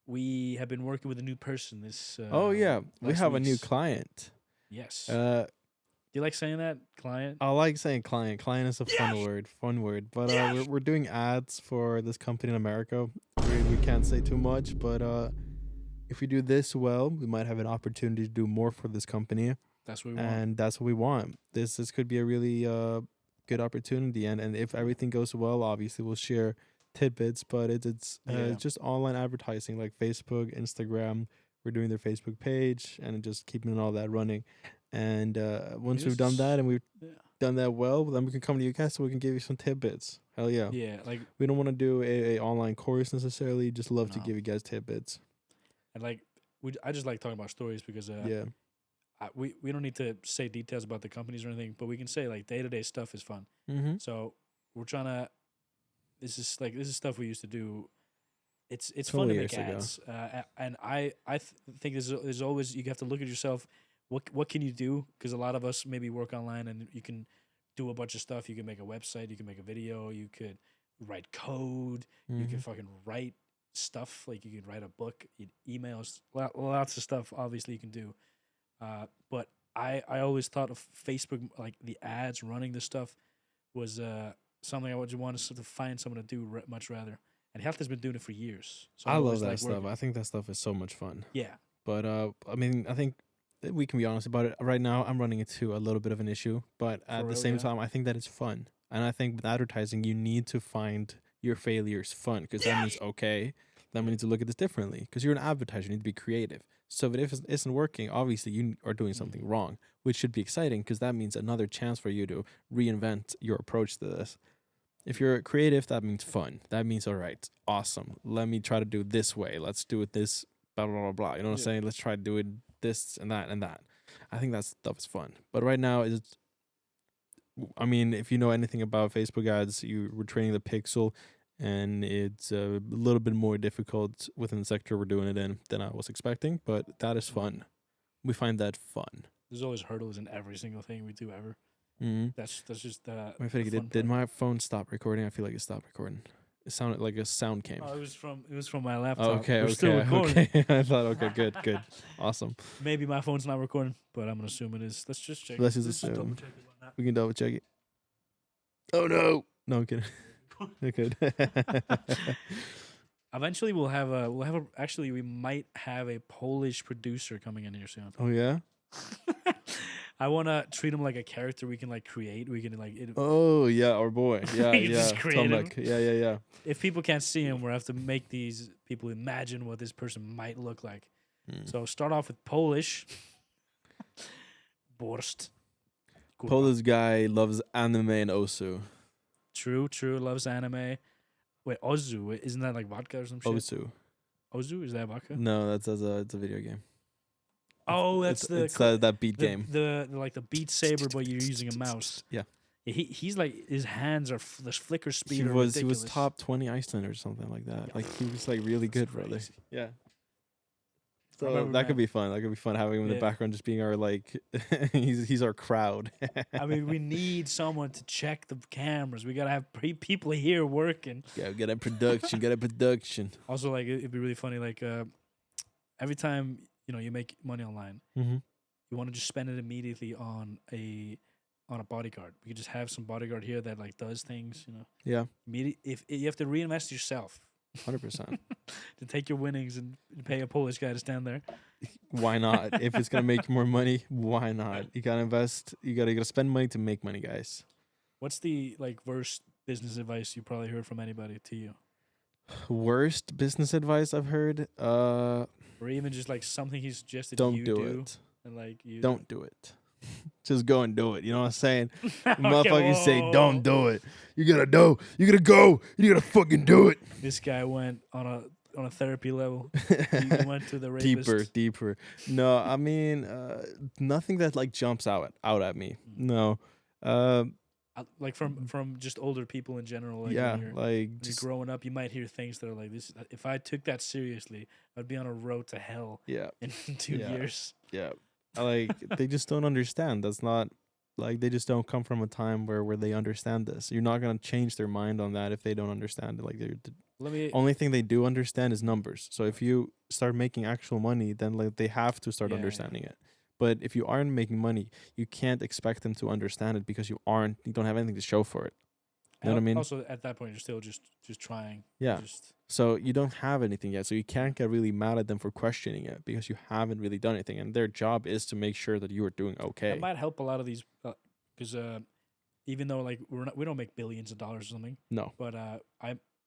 We have been working with a new person. This. Oh yeah, we last have a new week's- client. Yes. Uh, Do you like saying that, client? I like saying client. Client is a fun word. But we're doing ads for this company in America. We can't say too much, but if we do this well, we might have an opportunity to do more for this company, That's what we want. and that's what we want. This could be a really good opportunity, and if everything goes well, obviously we'll share tidbits. But it's just online advertising like Facebook, Instagram. We're doing their Facebook page and just keeping all that running. And once we've done that and we've done that well, then we can come to you guys so we can give you some tidbits. Hell yeah. Yeah, like We don't want to do a online course necessarily. Just love to give you guys tidbits. and like I just like talking about stories because Yeah. we don't need to say details about the companies or anything, but we can say like day-to-day stuff is fun. Mm-hmm. So we're trying to. This is stuff we used to do. It's fun to make ads, and I think there's always you have to look at yourself. What can you do? Because a lot of us maybe work online and you can do a bunch of stuff. You can make a website. You can make a video. You could write code. You can fucking write stuff. Like you could write a book, emails, lots of stuff. Obviously you can do. But I always thought of Facebook, like the ads running this stuff was something I would want to sort of find someone to do much rather. And Hjalti's been doing it for years. So I love always that like stuff. working. I think that stuff is so much fun. Yeah. But I mean, I think we can be honest about it. Right now, I'm running into a little bit of an issue, but at the same time, I think that it's fun. And I think with advertising, you need to find your failures fun because that means, okay, then we need to look at this differently because you're an advertiser. You need to be creative. So if it isn't working, obviously you are doing something wrong, which should be exciting because that means another chance for you to reinvent your approach to this. If you're creative, that means fun. That means, all right, awesome. Let me try to do it this way. Let's do it this, blah, blah, blah, blah. You know what I'm saying? Let's try to do it this and that and that. I think that stuff is fun. But right now, I mean, if you know anything about Facebook ads, we're training the pixel, and it's a little bit more difficult within the sector we're doing it in than I was expecting. But that is fun. We find that fun. There's always hurdles in every single thing we do ever. Mm-hmm. That's just Did my phone stop recording? I feel like it stopped recording. It sounded like a sound came. Oh, it was from my laptop. Okay, We're still recording. okay. I thought, okay, good, awesome. Maybe my phone's not recording, but I'm gonna assume it is. Let's just check. Let's just assume. double-check it on that. We can double check it. Oh no! No, I'm kidding. Okay. Eventually, actually, we might have a Polish producer coming in here soon. Oh yeah. I want to treat him like a character we can like create. We can like. Oh yeah, our boy. Yeah, You yeah. just create him. Tomek. Yeah. If people can't see him, we have to make these people imagine what this person might look like. So start off with Polish. Borst. Polish guy loves anime and osu. True. Loves anime. Wait, Ozu. Isn't that like vodka or some shit? Ozu? Is that vodka? No, it's a video game. Oh, that's it's that beat game. The like the Beat Saber, but you're using a mouse. Yeah. He's like his hands are the flicker speed. He was top 20 Iceland or something like that. Yeah. Like he was like really good, brother. Yeah. So that could be fun. That could be fun having him in the background, just being our like, he's our crowd. I mean, we need someone to check the cameras. We gotta have people here working. Yeah, get a production. Also, like it'd be really funny. Like every time you make money online, you want to just spend it immediately on a bodyguard. We could just have some bodyguard here that like does things. Yeah. If you have to reinvest yourself. 100%. To take your winnings and pay a Polish guy to stand there. Why not? If it's gonna make you more money, why not? You gotta invest. You gotta spend money to make money, guys. What's the like worst business advice you probably heard from anybody to you? Worst business advice I've heard? Or even just like something he suggested don't do it. And like you don't do it. Just go and do it. You know what I'm saying? Okay, Motherfuckers say don't do it. You gotta go. You gotta go. You gotta fucking do it. This guy went on a therapy level. He went to the rapist. Deeper. No, I mean nothing that like jumps out at me. No. I Like from just older people in general. Like Yeah, when like you're just growing up, you might hear things that are like this. If I took that seriously, I'd be on a road to hell yeah, in 2 yeah, years. yeah. Like they just don't understand. That's not like they just don't come from a time where they understand this. You're not gonna change their mind on that if they don't understand it. Like the Let me. only thing they do understand is numbers. So if you start making actual money, then like they have to start Yeah, yeah. understanding it. But if you aren't making money, you can't expect them to understand it because you don't have anything to show for it. You know what I mean? Also, at that point, you're still just trying. Yeah. Just So you don't have anything yet. So you can't get really mad at them for questioning it because you haven't really done anything. And their job is to make sure that you are doing that okay. might help a lot of these because even though like we don't make billions of dollars or something, No. but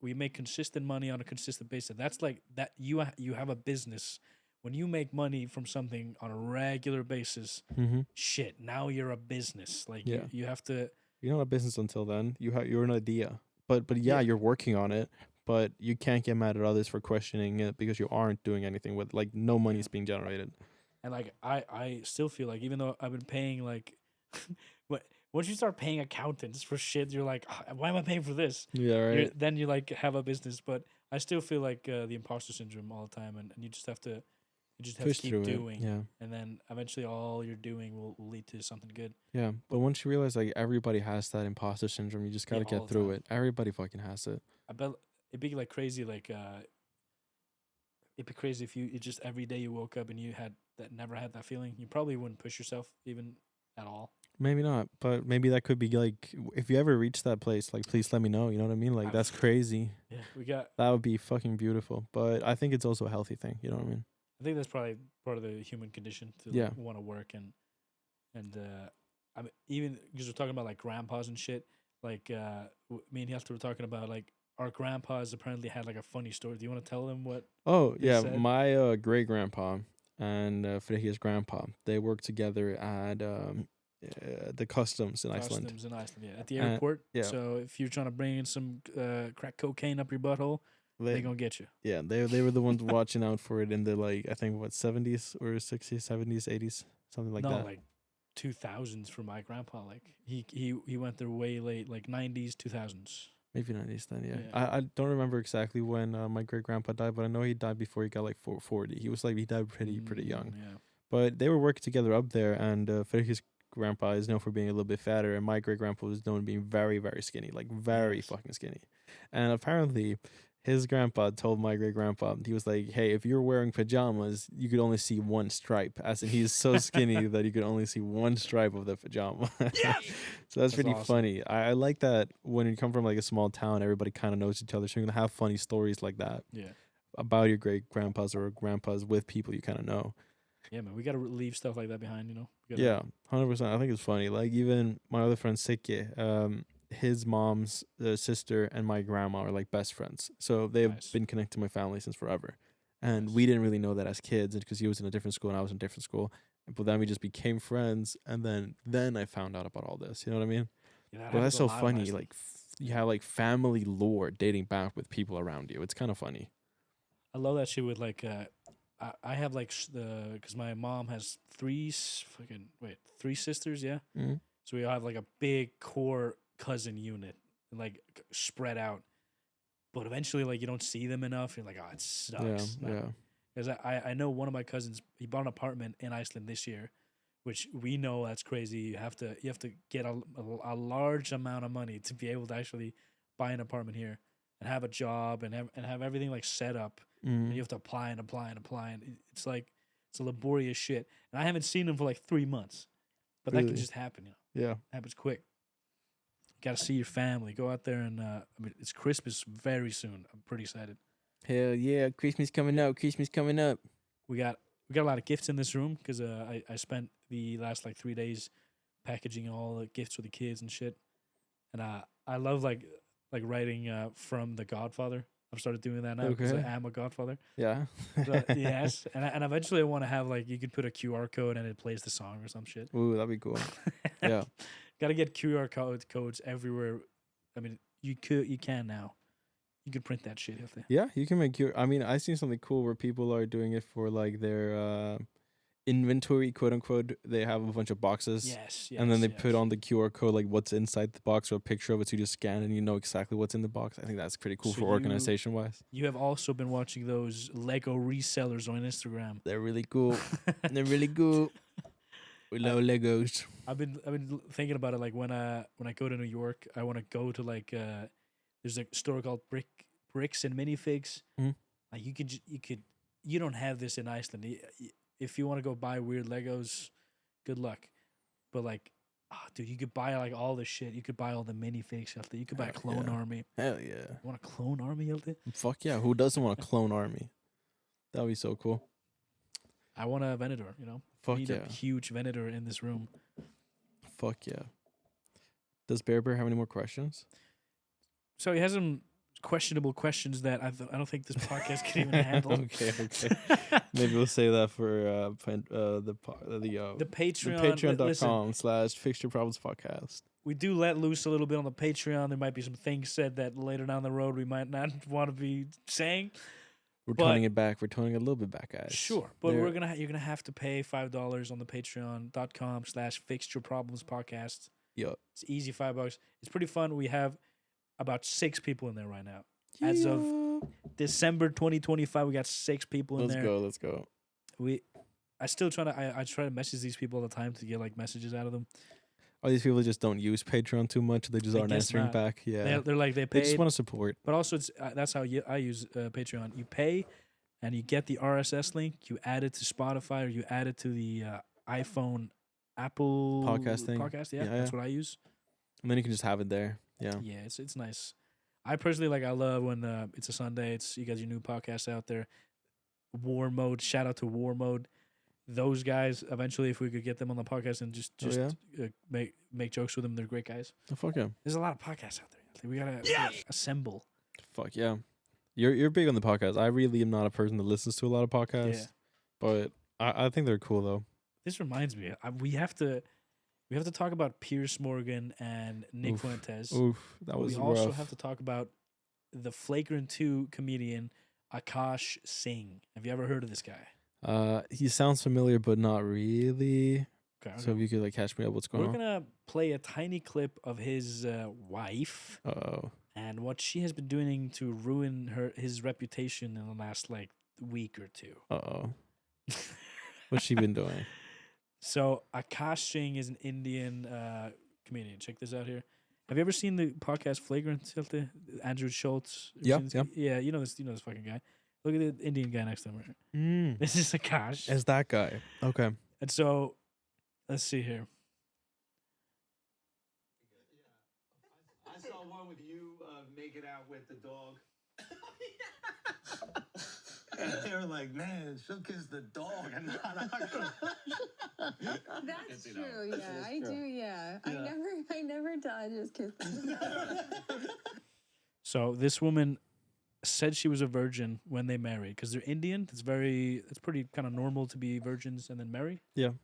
we make consistent money on a consistent basis. That's like that you have a business. When you make money from something on a regular basis, Mm-hmm. shit, now you're a business. Like Yeah. you have to. You're not a business until then. You're an idea. But yeah, Yeah. you're working on it. But you can't get mad at others for questioning it because you aren't doing anything with like no money is being generated. And like I still feel like even though I've been paying like, but once you start paying accountants for shit, you're like, "Ah, why am I paying for this? Yeah, right. Then you like have a business, but I still feel like the imposter syndrome all the time, and you just have to Push keep through it. doing, Yeah. and then eventually all you're doing will lead to something good. Yeah. But once you realize like everybody has that imposter syndrome, you just Yeah, gotta all get the through time. it. Everybody fucking has it. I bet it'd be like crazy, like it'd be crazy if you just every day you woke up and you had never had that feeling. You probably wouldn't push yourself even at all. Maybe not, but maybe that could be like if you ever reach that place, like please let me know. You know what I mean? Like that's crazy. Yeah, we got. That would be fucking beautiful. But I think it's also a healthy thing. You know what I mean? I think that's probably part of the human condition to Yeah. like, want to work and I mean even because we're talking about like grandpas and shit. Like me and Hjalti were talking about like our grandpas apparently had like a funny story. Do you want to tell them what Oh they yeah, said? my great grandpa and Frikki's grandpa, they worked together at the customs in Iceland. Customs in Iceland, yeah, at the Uh, airport. yeah. So if you're trying to bring in some crack cocaine up your butthole, They, they gonna get you. yeah, they were the ones watching out for it in the like I think what 70s or 60s, 70s, 80s, something like No, that. like 2000s for my grandpa. Like he went there way late, like 90s, 2000s. Maybe 90s then, yeah. Yeah. I don't remember exactly when my great grandpa died, but I know he died before he got like 40. He died pretty young. Yeah. But they were working together up there, and Frikki's grandpa is known for being a little bit fatter, and my great grandpa was known to being very, very skinny, like very Yes. fucking skinny. And apparently, his grandpa told my great grandpa, he was like, "Hey, if you're wearing pajamas, you could only see one stripe." As in, he's so skinny that you could only see one stripe of the pajama. Yes! So that's pretty awesome. funny. I like that when you come from like a small town, everybody kind of knows each other, so you're gonna have funny stories like that Yeah. about your great grandpas or grandpas with people you kind of know. Yeah, man. We gotta leave stuff like that behind, you know? Yeah, 100%. I think it's funny. Like even my other friend Sikke, his mom's sister and my grandma are like best friends. So they've Nice. been connected to my family since forever. And Nice. we didn't really know that as kids because he was in a different school and I was in a different school. But then we just became friends, and then I found out about all this. You know what I mean? Yeah, Well, happens that's a so lot in funny. Iceland. Like you have like family lore dating back with people around you. It's kind of funny. I love that shit with like I have like because my mom has three sisters, yeah. Mm-hmm. So we all have like a big core cousin unit, like spread out. But eventually, like you don't see them enough. You're like, oh, it sucks. Yeah. Because I know one of my cousins, he bought an apartment in Iceland this year, which we know that's crazy. You have to get a large amount of money to be able to actually buy an apartment here and have a job and have everything like set up. And you have to apply and apply and apply, and it's like it's a laborious shit. And I haven't seen him for like 3 months, but that Really? can just happen. You know, Yeah. it happens quick. You gotta see your family. Go out there and I mean, it's Christmas very soon. I'm pretty excited. Hell yeah! Christmas coming up. Christmas coming up. We got a lot of gifts in this room because I spent the last like 3 days packaging all the gifts for the kids and shit. And I love like writing from The Godfather. I've started doing that now because Okay. I am a Godfather. Yeah. So, yes, and eventually I want to have like you could put a QR code and it plays the song or some shit. Ooh, that'd be cool. Yeah. Gotta get QR codes everywhere. I mean, you can now. You could print that shit if they. Yeah, you can make your. I mean, I seen something cool where people are doing it for like their inventory, quote unquote. They have a bunch of boxes. Yes, And then they yes. put on the QR code, like what's inside the box or a picture of it, so you just scan and you know exactly what's in the box. I think that's pretty cool So for organization wise. You have also been watching those Lego resellers on Instagram. They're really cool. They're really cool. We love Legos. I've been thinking about it. Like when I go to New York, I want to go to like there's a store called Bricks and Minifigs. Mhm. Like you don't have this in Iceland. If you want to go buy weird Legos, good luck. But like, dude, you could buy like all the shit. You could buy all the minifigs. You could buy a clone army. Hell yeah. You want a clone army, Hjalti? Fuck yeah. Who doesn't want a clone army? That'd be so cool. I want a Venator, you know? Fuck Need yeah. a huge Venator in this room. Fuck yeah. Does Bear have any more questions? So he has some questionable questions that I don't think this podcast can even handle. Okay. Maybe we'll say that for the Patreon. Patreon.com/FixedYourProblemsPodcast. We do let loose a little bit on the Patreon. There might be some things said that later down the road we might not want to be saying. We're toning it back. We're toning it a little bit back, guys. Sure, but you're gonna have to pay $5 on the Patreon.com/FixedYourProblemsPodcast. Yup. It's easy, $5. It's pretty fun. We have about 6 people in there right now. As of December 2025, we got 6 people in there. Let's go. I still try to message these people all the time to get like messages out of them. All these people just don't use Patreon too much. They just aren't answering back. Yeah, they're like they just want to support. But also, it's that's how I use Patreon. You pay, and you get the RSS link. You add it to Spotify or you add it to the iPhone, Apple podcast thing. Yeah, that's what I use. And then you can just have it there. Yeah, yeah, it's nice. I personally I love when it's a Sunday. You got your new podcast out there. War Mode. Shout out to War Mode. Those guys, eventually, if we could get them on the podcast and just make jokes with them, they're great guys. Oh, fuck yeah. There's a lot of podcasts out there. We gotta assemble. Fuck yeah. You're big on the podcast. I really am not a person that listens to a lot of podcasts, but I think they're cool though. This reminds me, we have to talk about Pierce Morgan and Nick Fuentes. That was rough. We also have to talk about the Flagrant 2 comedian Akaash Singh. Have you ever heard of this guy? He sounds familiar, but not really. Okay. So if you could catch me up, what's going on? We're gonna play a tiny clip of his wife. Uh-oh. And what she has been doing to ruin his reputation in the last week or two. Uh-oh. What's she been doing? So Akaash Singh is an Indian comedian. Check this out here. Have you ever seen the podcast Flagrant? Andrew Schultz. Yeah. Yeah. You know this fucking guy. Look at the Indian guy next to him. This is Akaash. It's that guy. Okay. And so, let's see here. I saw one with you making out with the dog. And they were like, man, she'll kiss the dog and not Akaash. That's true, yeah. I do, yeah. I never tell I just kiss them. So this woman said she was a virgin when they married because they're Indian. It's pretty kind of normal to be virgins and then marry. Yeah.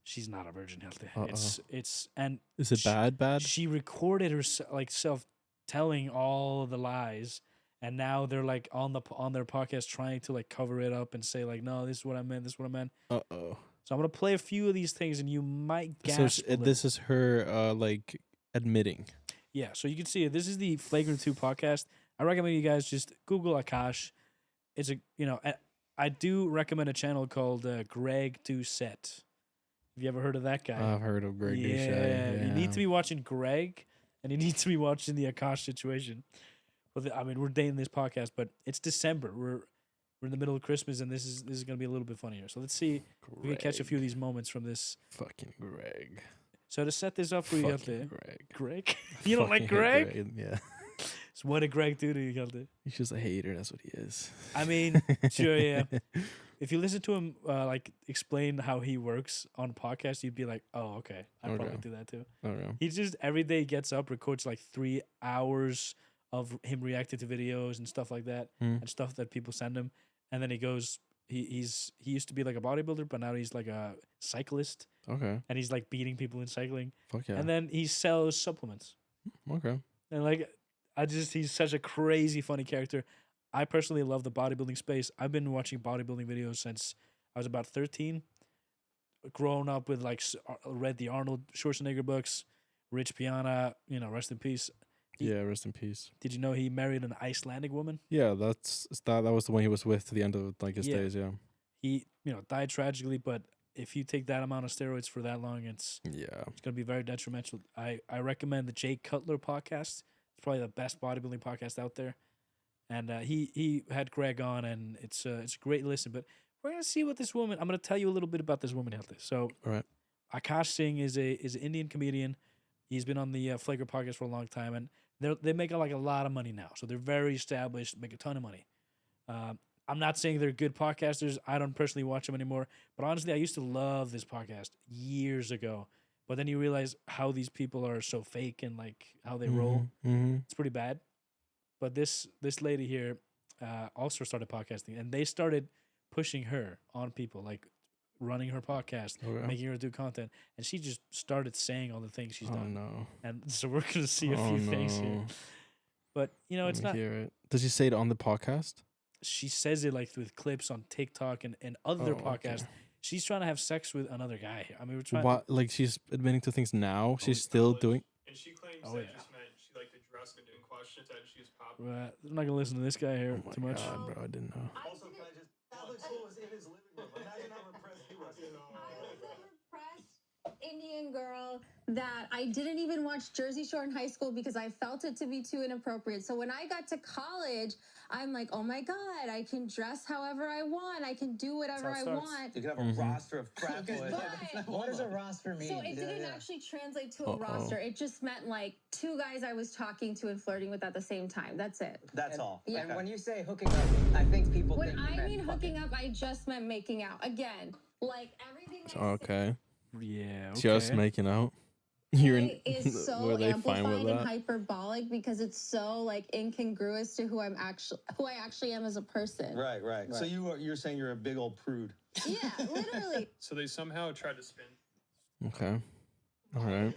She's not a virgin, Hjalti. And is it bad? She recorded herself telling all the lies, and now they're on their podcast trying to cover it up and say no, this is what I meant. This is what I meant. Uh-oh. So I'm gonna play a few of these things, and you might gasp. So this is her admitting. Yeah. So you can see it. This is the Flagrant 2 podcast. I recommend you guys just Google Akaash. It's I do recommend a channel called Greg Doucette. Have you ever heard of that guy? I've heard of Greg Doucette. Yeah, you need to be watching Greg, and you need to be watching the Akaash situation. Well, we're dating this podcast, but it's December. We're in the middle of Christmas, and this is going to be a little bit funnier. So let's see if we can catch a few of these moments from this. Fucking Greg. So to set this up for you, Greg. Greg? You don't like Greg? Yeah. So what did Greg do to you, Hjalti? He's just a hater. That's what he is. Sure, yeah. If you listen to him explain how he works on podcast, you'd be like, oh, okay. I'd probably do that too. Okay. He just every day gets up, records 3 hours of him reacting to videos and stuff like that, and stuff that people send him. And then he goes, he used to be a bodybuilder, but now he's a cyclist. Okay. And he's beating people in cycling. Fuck yeah. And then he sells supplements. Okay. And he's such a crazy funny character. I personally love the bodybuilding space. I've been watching bodybuilding videos since I was about 13. grown up with like read the Arnold Schwarzenegger books, Rich Piana, rest in peace. Yeah, rest in peace. Did you know he married an Icelandic woman? Yeah, that was the one he was with to the end of like his Yeah. days. Yeah. He died tragically, but if you take that amount of steroids for that long, it's going to be very detrimental. I recommend the Jay Cutler podcast. It's probably the best bodybuilding podcast out there. And he had Greg on, and it's a great listen. But we're going to see what this woman, I'm going to tell you a little bit about this woman out there. So All right. Akaash Singh is an Indian comedian. He's been on the Flagrant podcast for a long time, and they make like a lot of money now. So they're very established, make a ton of money. I'm not saying they're good podcasters. I don't personally watch them anymore. But honestly, I used to love this podcast years ago. But then you realize how these people are so fake and like how they roll. Mm-hmm. It's pretty bad. But this lady here also started podcasting, and they started pushing her on people, like running her podcast, Okay. making her do content, and she just started saying all the things she's Oh done. no. And so we're gonna see a few things here. But it's not. Hear it. Does she say it on the podcast? She says it like with clips on TikTok and other Oh, podcasts. okay. She's trying to have sex with another guy. I mean, we're trying. What? Like she's admitting to things now? She's still doing. And she claims Oh, that yeah. just meant she liked to dress and didn't question that she's pop. I'm not gonna listen to this guy here Oh my too much. God, bro! I didn't know. Also, can I just... Alex was in his living room. Imagine how repressed he was. I was a repressed Indian girl that I didn't even watch Jersey Shore in high school because I felt it to be too inappropriate. So when I got to college, I'm like, oh my God, I can dress however I want. I can do whatever I That's how it starts. want. You can have a Mhm. roster of crap boys. But- What does a roster mean? So it didn't actually translate to a Uh-oh. roster. It just meant like two guys I was talking to and flirting with at the same time. That's it. That's And- all. Yeah. And when you say hooking up, I think people When think you I meant mean fucking. hooking up, I just meant making out. Again, like everything I say Okay. Yeah. Okay. Just making out. You're in. is so Were they fine amplified with and that? hyperbolic because it's so like incongruous to who I actually am as a person. Right. So Right. you're saying you're a big old prude. Yeah, literally. So they somehow tried to spin. Okay. All right.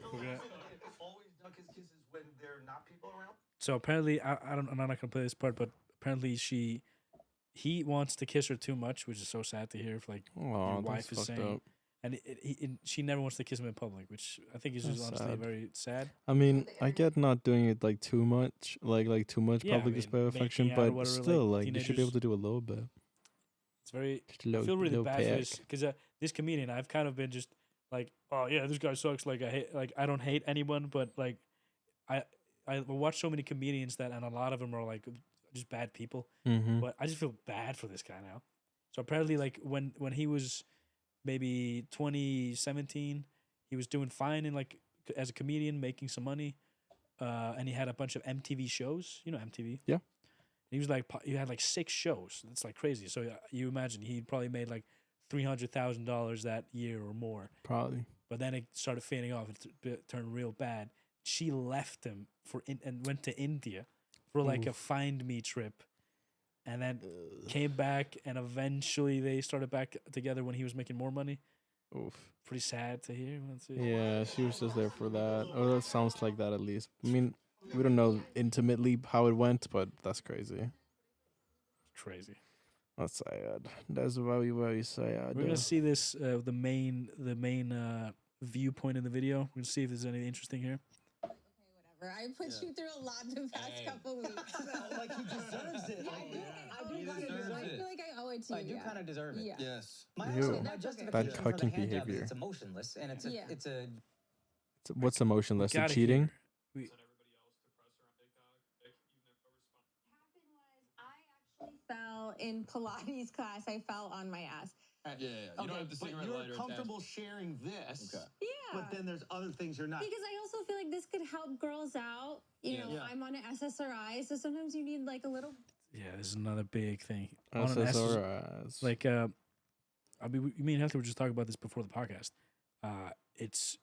Always duck his kisses when there are not people around. So apparently, I'm not gonna play this part, but apparently he wants to kiss her too much, which is so sad to hear. If like Oh, your that's wife is fucked saying, up. and she never wants to kiss him in public, which I think is just That's honestly sad. very sad. I mean, I get not doing it like too much, like too much Yeah, I public mean, display of making affection, out or but whatever, still, like, like you should be able teenagers. to do a little bit. It's very. Just a little, I feel really little bad for peck. this because this comedian, I've kind of been just like, oh yeah, this guy sucks. Like I don't hate anyone, but like I watch so many comedians that, and a lot of them are like just bad people. Mm-hmm. But I just feel bad for this guy now. So apparently, like when he was maybe 2017, he was doing fine in like as a comedian, making some money, and he had a bunch of MTV shows. You know MTV. Yeah. He was like he had like 6 shows. That's like crazy. So you imagine he probably made like $300,000 that year or more. Probably. But then it started fading off. It turned real bad. She left him and went to India for like a find me trip, and then came back. And eventually they started back together when he was making more money. Oof. Pretty sad to hear. Let's see. Yeah, she was just there for that. Oh, that sounds like that at least. I mean, we don't know intimately how it went, but that's crazy. Crazy. That's sad. That's very sad. We're gonna see this the main viewpoint in the video. We're gonna see if there's anything interesting here. Whatever. I put you through a lot the past couple weeks. So. Like he deserves it. I feel like I owe it to you. I do kind of deserve it. Yeah. Yes. My, Ew. my That's justification Bad for the cucking hand job is behavior. it's emotionless, and it's a, Yeah. it's a What's emotionless? The Gotta cheating? hear. We, And everybody else to press her on TikTok. Like, you've never responded. What happened was I actually fell in Pilates class. I fell on my ass. Yeah. You don't have the cigarette but lighter you're attached. comfortable sharing this. Okay. Yeah. But then there's other things you're not. Because I also feel like this could help girls out. You know, Yeah. I'm on an SSRI, so sometimes you need like a little. yeah, this is another big thing. On an SSRIs. Like I mean, me and Hjalti were just talking about this before the podcast.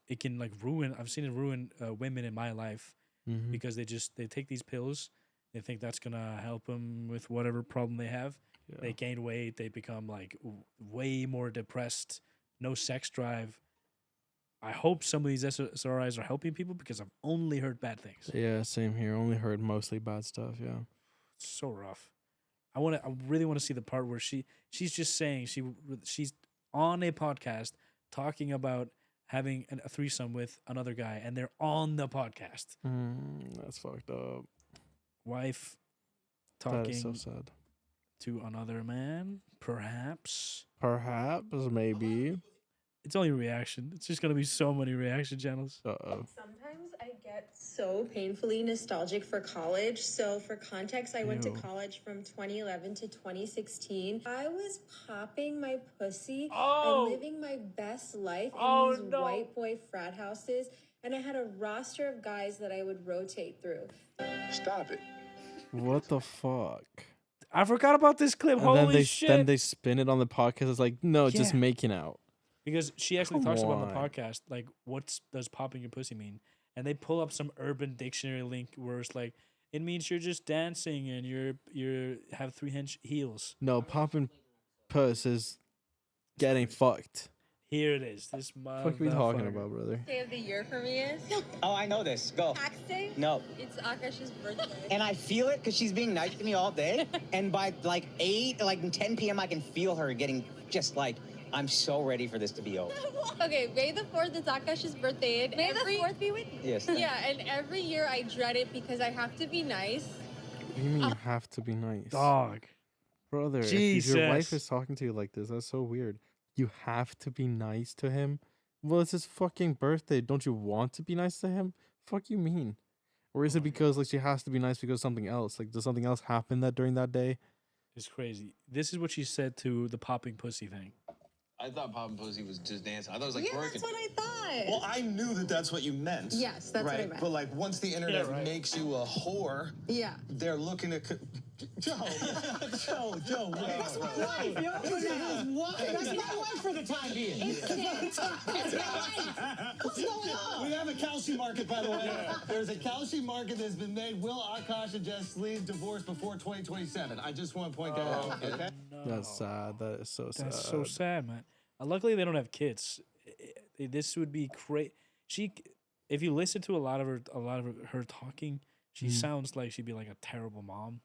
It can like ruin. I've seen it ruin women in my life Mhm. because they take these pills. They think that's gonna help them with whatever problem they have. Yeah. They gain weight. They become like way more depressed. No sex drive. I hope some of these SSRIs are helping people because I've only heard bad things. Yeah, same here. Only heard mostly bad stuff. Yeah. It's so rough. I really want to see the part where she's just saying she's on a podcast talking about having a threesome with another guy, and they're on the podcast. That's fucked up. Wife That is so talking sad. to another man, perhaps. Perhaps, maybe. It's only a reaction. It's just gonna be so many reaction channels. Sometimes I get so painfully nostalgic for college. So for context, I went to Ew. college from 2011 to 2016. I was popping my pussy Oh! and living my best life in Oh, these no. white boy frat houses. And I had a roster of guys that I would rotate through. Stop it. What the fuck? I forgot about this clip. And Holy shit! then they spin it on the podcast. It's like, no, just Yeah. making out. Because she actually Come talks about on the on. podcast, like, what does popping your pussy mean? And they pull up some Urban Dictionary link where it's like, it means you're just dancing and you're have 3-inch heels. No, popping puss is getting fucked. Here it is. This What the fuck are we talking motherfucker. about, brother? Day of the year for me is Oh, I know this. Go. tax day. No. It's Akaash's birthday. And I feel it because she's being nice to me all day. And by like 10 p.m., I can feel her getting just like, I'm so ready for this to be over. Okay, May the 4th is Akaash's birthday. And May the 4th be with you. Yes. Yeah, and every year I dread it because I have to be nice. What do you mean you have to be nice? Dog. Brother, if your wife Jesus. is talking to you like this, that's so weird. You have to be nice to him? Well, it's his fucking birthday. Don't you want to be nice to him? Fuck you mean? Or is it because like she has to be nice because of something else? Like does something else happen that during that day? It's crazy. This is what she said to the popping pussy thing. I thought popping pussy was just dancing. I thought it was like Yeah, twerking. that's what I thought. Well, I knew that that's what you meant. Yes, that's what I right? meant. But like, once the internet right. makes you a whore, Yeah. they're looking at Joe, Joe, That's my wife, yo. That's my wife for the time being. What's going on? We have a calcium market, by the way. There's a calcium market that's been made. Will Akaash and Jasleen divorce before 2027? I just want to point that out. Okay? No. That's sad. That is so sad. That's so sad, man. Luckily, they don't have kids. This would be crazy. If you listen to a lot of her talking, she sounds like she'd be like a terrible mom.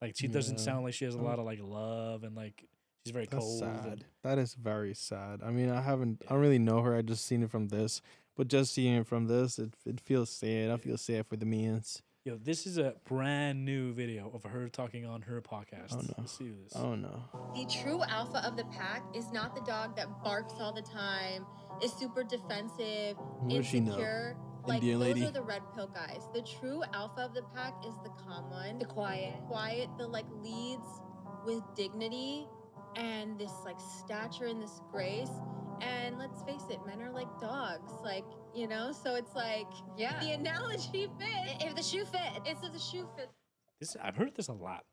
Like she doesn't Yeah. sound like she has a lot of like love and like she's very That's cold. sad. And, That is very sad. I mean, I don't really know her. I just seen it from this. But just seeing it from this, it feels sad. I feel sad for the mans. yo, this is a brand new video of her talking on her podcast. Oh, no. Let's see this. Oh no. The true alpha of the pack is not the dog that barks all the time, is super defensive, What does she know? insecure. Like Indian those lady? are the red pill guys. The true alpha of the pack is the calm one, the quiet, the like leads with dignity and this like stature and this grace. And let's face it, men are like dogs, like, you know. So it's like, Yeah. the analogy fits. If the shoe fits. It's if the shoe fits. I've heard this a lot.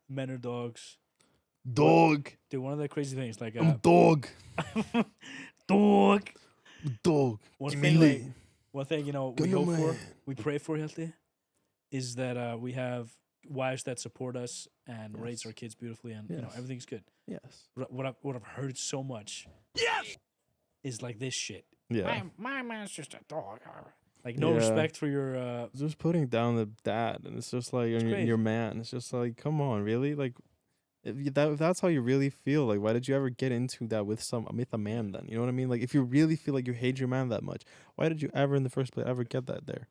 Men are dogs. Dog. Dude, one of the crazy things, like Dog. dog. Dog. One Give me thing, lit. one thing, you know, we Good hope man. for, we pray for, Hjalti, is that we have wives that support us and raise Yes. our kids beautifully, and you know Yes. everything's good. Yes. What I've heard so much, is like this shit. Yeah. My man's just a dog. Like no Yeah. respect for your. Just putting down the dad, and it's just like It's your man. It's just like, come on, really? Like, if that's how you really feel, like, why did you ever get into that with a man? Then you know what I mean? Like, if you really feel like you hate your man that much, why did you ever in the first place ever get that there?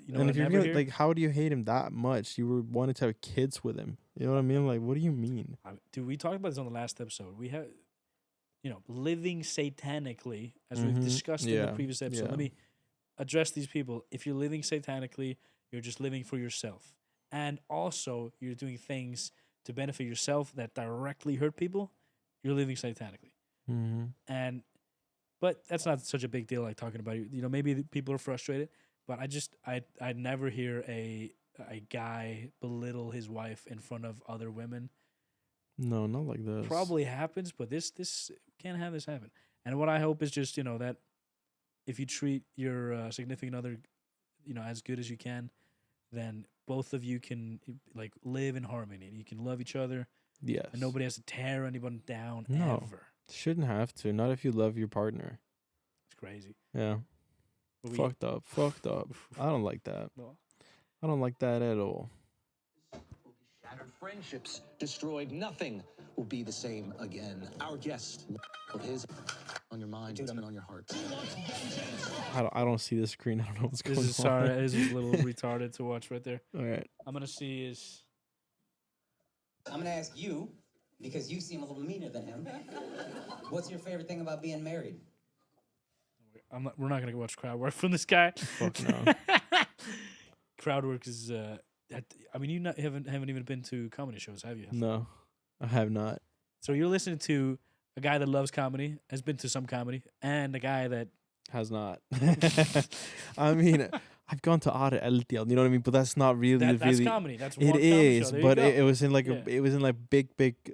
You know, And what if I you never really hear? like, how do you hate him that much? You were wanted to have kids with him. You know what I mean? Like, what do you mean? Dude, we talked about this on the last episode. We have, you know, living satanically, as we've Mhm. discussed in Yeah. the previous episode. Yeah. Let me address these people. If you're living satanically, you're just living for yourself. And also, you're doing things to benefit yourself that directly hurt people. You're living satanically. Mm-hmm. But that's not such a big deal, like talking about it. You know, maybe the people are frustrated, but I'd never hear a guy belittle his wife in front of other women. No, not like this. Probably happens, but this can't have this happen. And what I hope is just, you know, that if you treat your significant other, you know, as good as you can, then both of you can like live in harmony. You can love each other. Yes. And nobody has to tear anyone down No. ever. Shouldn't have to. Not if you love your partner. It's crazy. Yeah. But we- Fucked up. I don't like that. No. I don't like that at all. Will be shattered friendships destroyed. Nothing will be the same again. Our guest, his on your mind, it's been on your heart. I don't see the screen. I don't know what's going This on. is sorry. This is a little retarded to watch right there. All right. I'm gonna see is. I'm gonna ask you, because you seem a little meaner than him. What's your favorite thing about being married? We're not gonna watch crowd work from this guy. Fuck no. Crowd work is. I mean, you haven't even been to comedy shows, have you? No, I have not. So you're listening to a guy that loves comedy, has been to some comedy, and a guy that Has not. I mean, I've gone to Ari Eldjárn, you know what I mean? But that's not really that's really. comedy. That's It one comedy is, show. There but you go. it was in like Yeah. it was in like big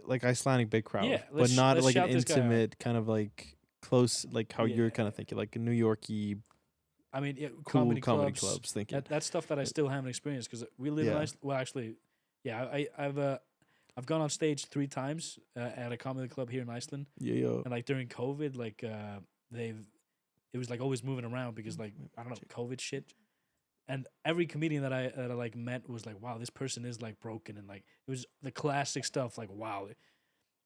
like Icelandic big crowd, Yeah, but let's not like an shout this guy out. intimate kind of like close like how you're Yeah. kind of thinking like a New Yorky I mean, yeah, cool comedy clubs. clubs thinking. That's stuff that I still haven't experienced because we live in Yeah. Iceland. Well, actually, yeah, I've gone on stage 3 times at a comedy club here in Iceland, Yeah. and like during COVID, like it was like always moving around because like I don't know COVID shit, and every comedian that I like met was like, wow, this person is like broken, and like it was the classic stuff, like wow,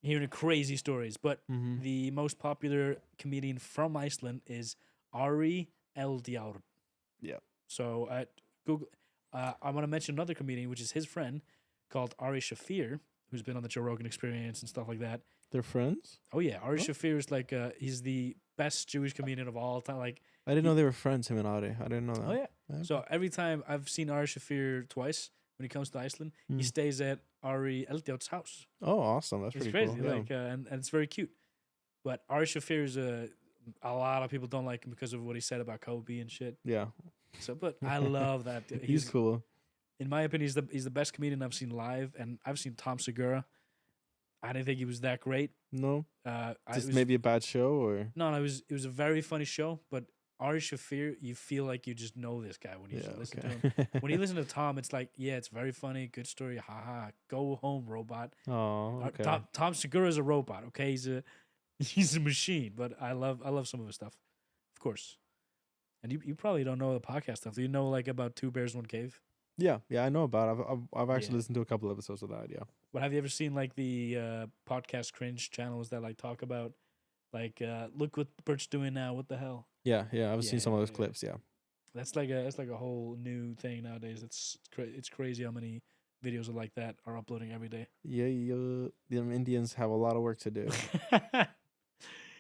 hearing the crazy stories. But Mm-hmm. the most popular comedian from Iceland is Ari Eldjárn. Yeah. So at Google, I want to mention another comedian, which is his friend, called Ari Shafir, who's been on the Joe Rogan Experience and stuff like that. They're friends? Oh yeah, Ari Oh. Shafir is like he's the best Jewish comedian of all time. Like, I didn't know they were friends, him and Ari. I didn't know that. oh yeah. Okay. So every time I've seen Ari Shafir twice when he comes to Iceland, he Mm. stays at Ari Eldjárn's house. Oh, awesome. That's It's pretty crazy, cool. Yeah. like, and it's very cute. But Ari Shafir is a lot of people don't like him because of what he said about Kobe and shit. Yeah. So, but I love that. He's cool. In my opinion, he's the best comedian I've seen live, and I've seen Tom Segura. I didn't think he was that great. No? It Just was- maybe a bad show or No, it was a very funny show. But Ari Shafir, you feel like you just know this guy when you yeah, listen okay. to him. When you listen to Tom, it's like, yeah, it's very funny, good story, haha. Go home, robot. Oh, okay. Tom Segura is a robot. Okay, he's a machine. But I love some of his stuff, of course. And you probably don't know the podcast stuff. Do you know like about Two Bears One Cave? Yeah, I know about it. I've actually Yeah. listened to a couple episodes of that, yeah. But have you ever seen like the podcast cringe channels that like talk about like look what Bert's doing now? What the hell? Yeah, I've seen some of those Yeah. clips, yeah. That's like a whole new thing nowadays. It's crazy how many videos are like that are uploading every day. Yeah, them Indians have a lot of work to do.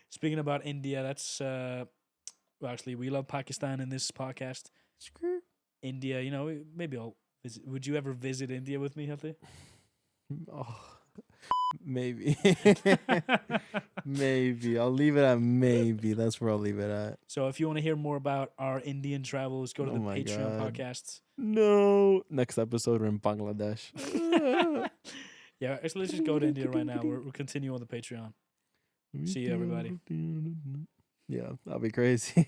Speaking about India, that's well, actually we love Pakistan in this podcast. India, you know, maybe I'll visit. Would you ever visit India with me, Hjalti? Oh, maybe. Maybe. I'll leave it at maybe. That's where I'll leave it at. So if you want to hear more about our Indian travels, go to Oh the my Patreon God. podcast. No. Next episode, we're in Bangladesh. Yeah, actually, let's just go to India right now. We'll continue on the Patreon. See you, everybody. Yeah, that'll be crazy.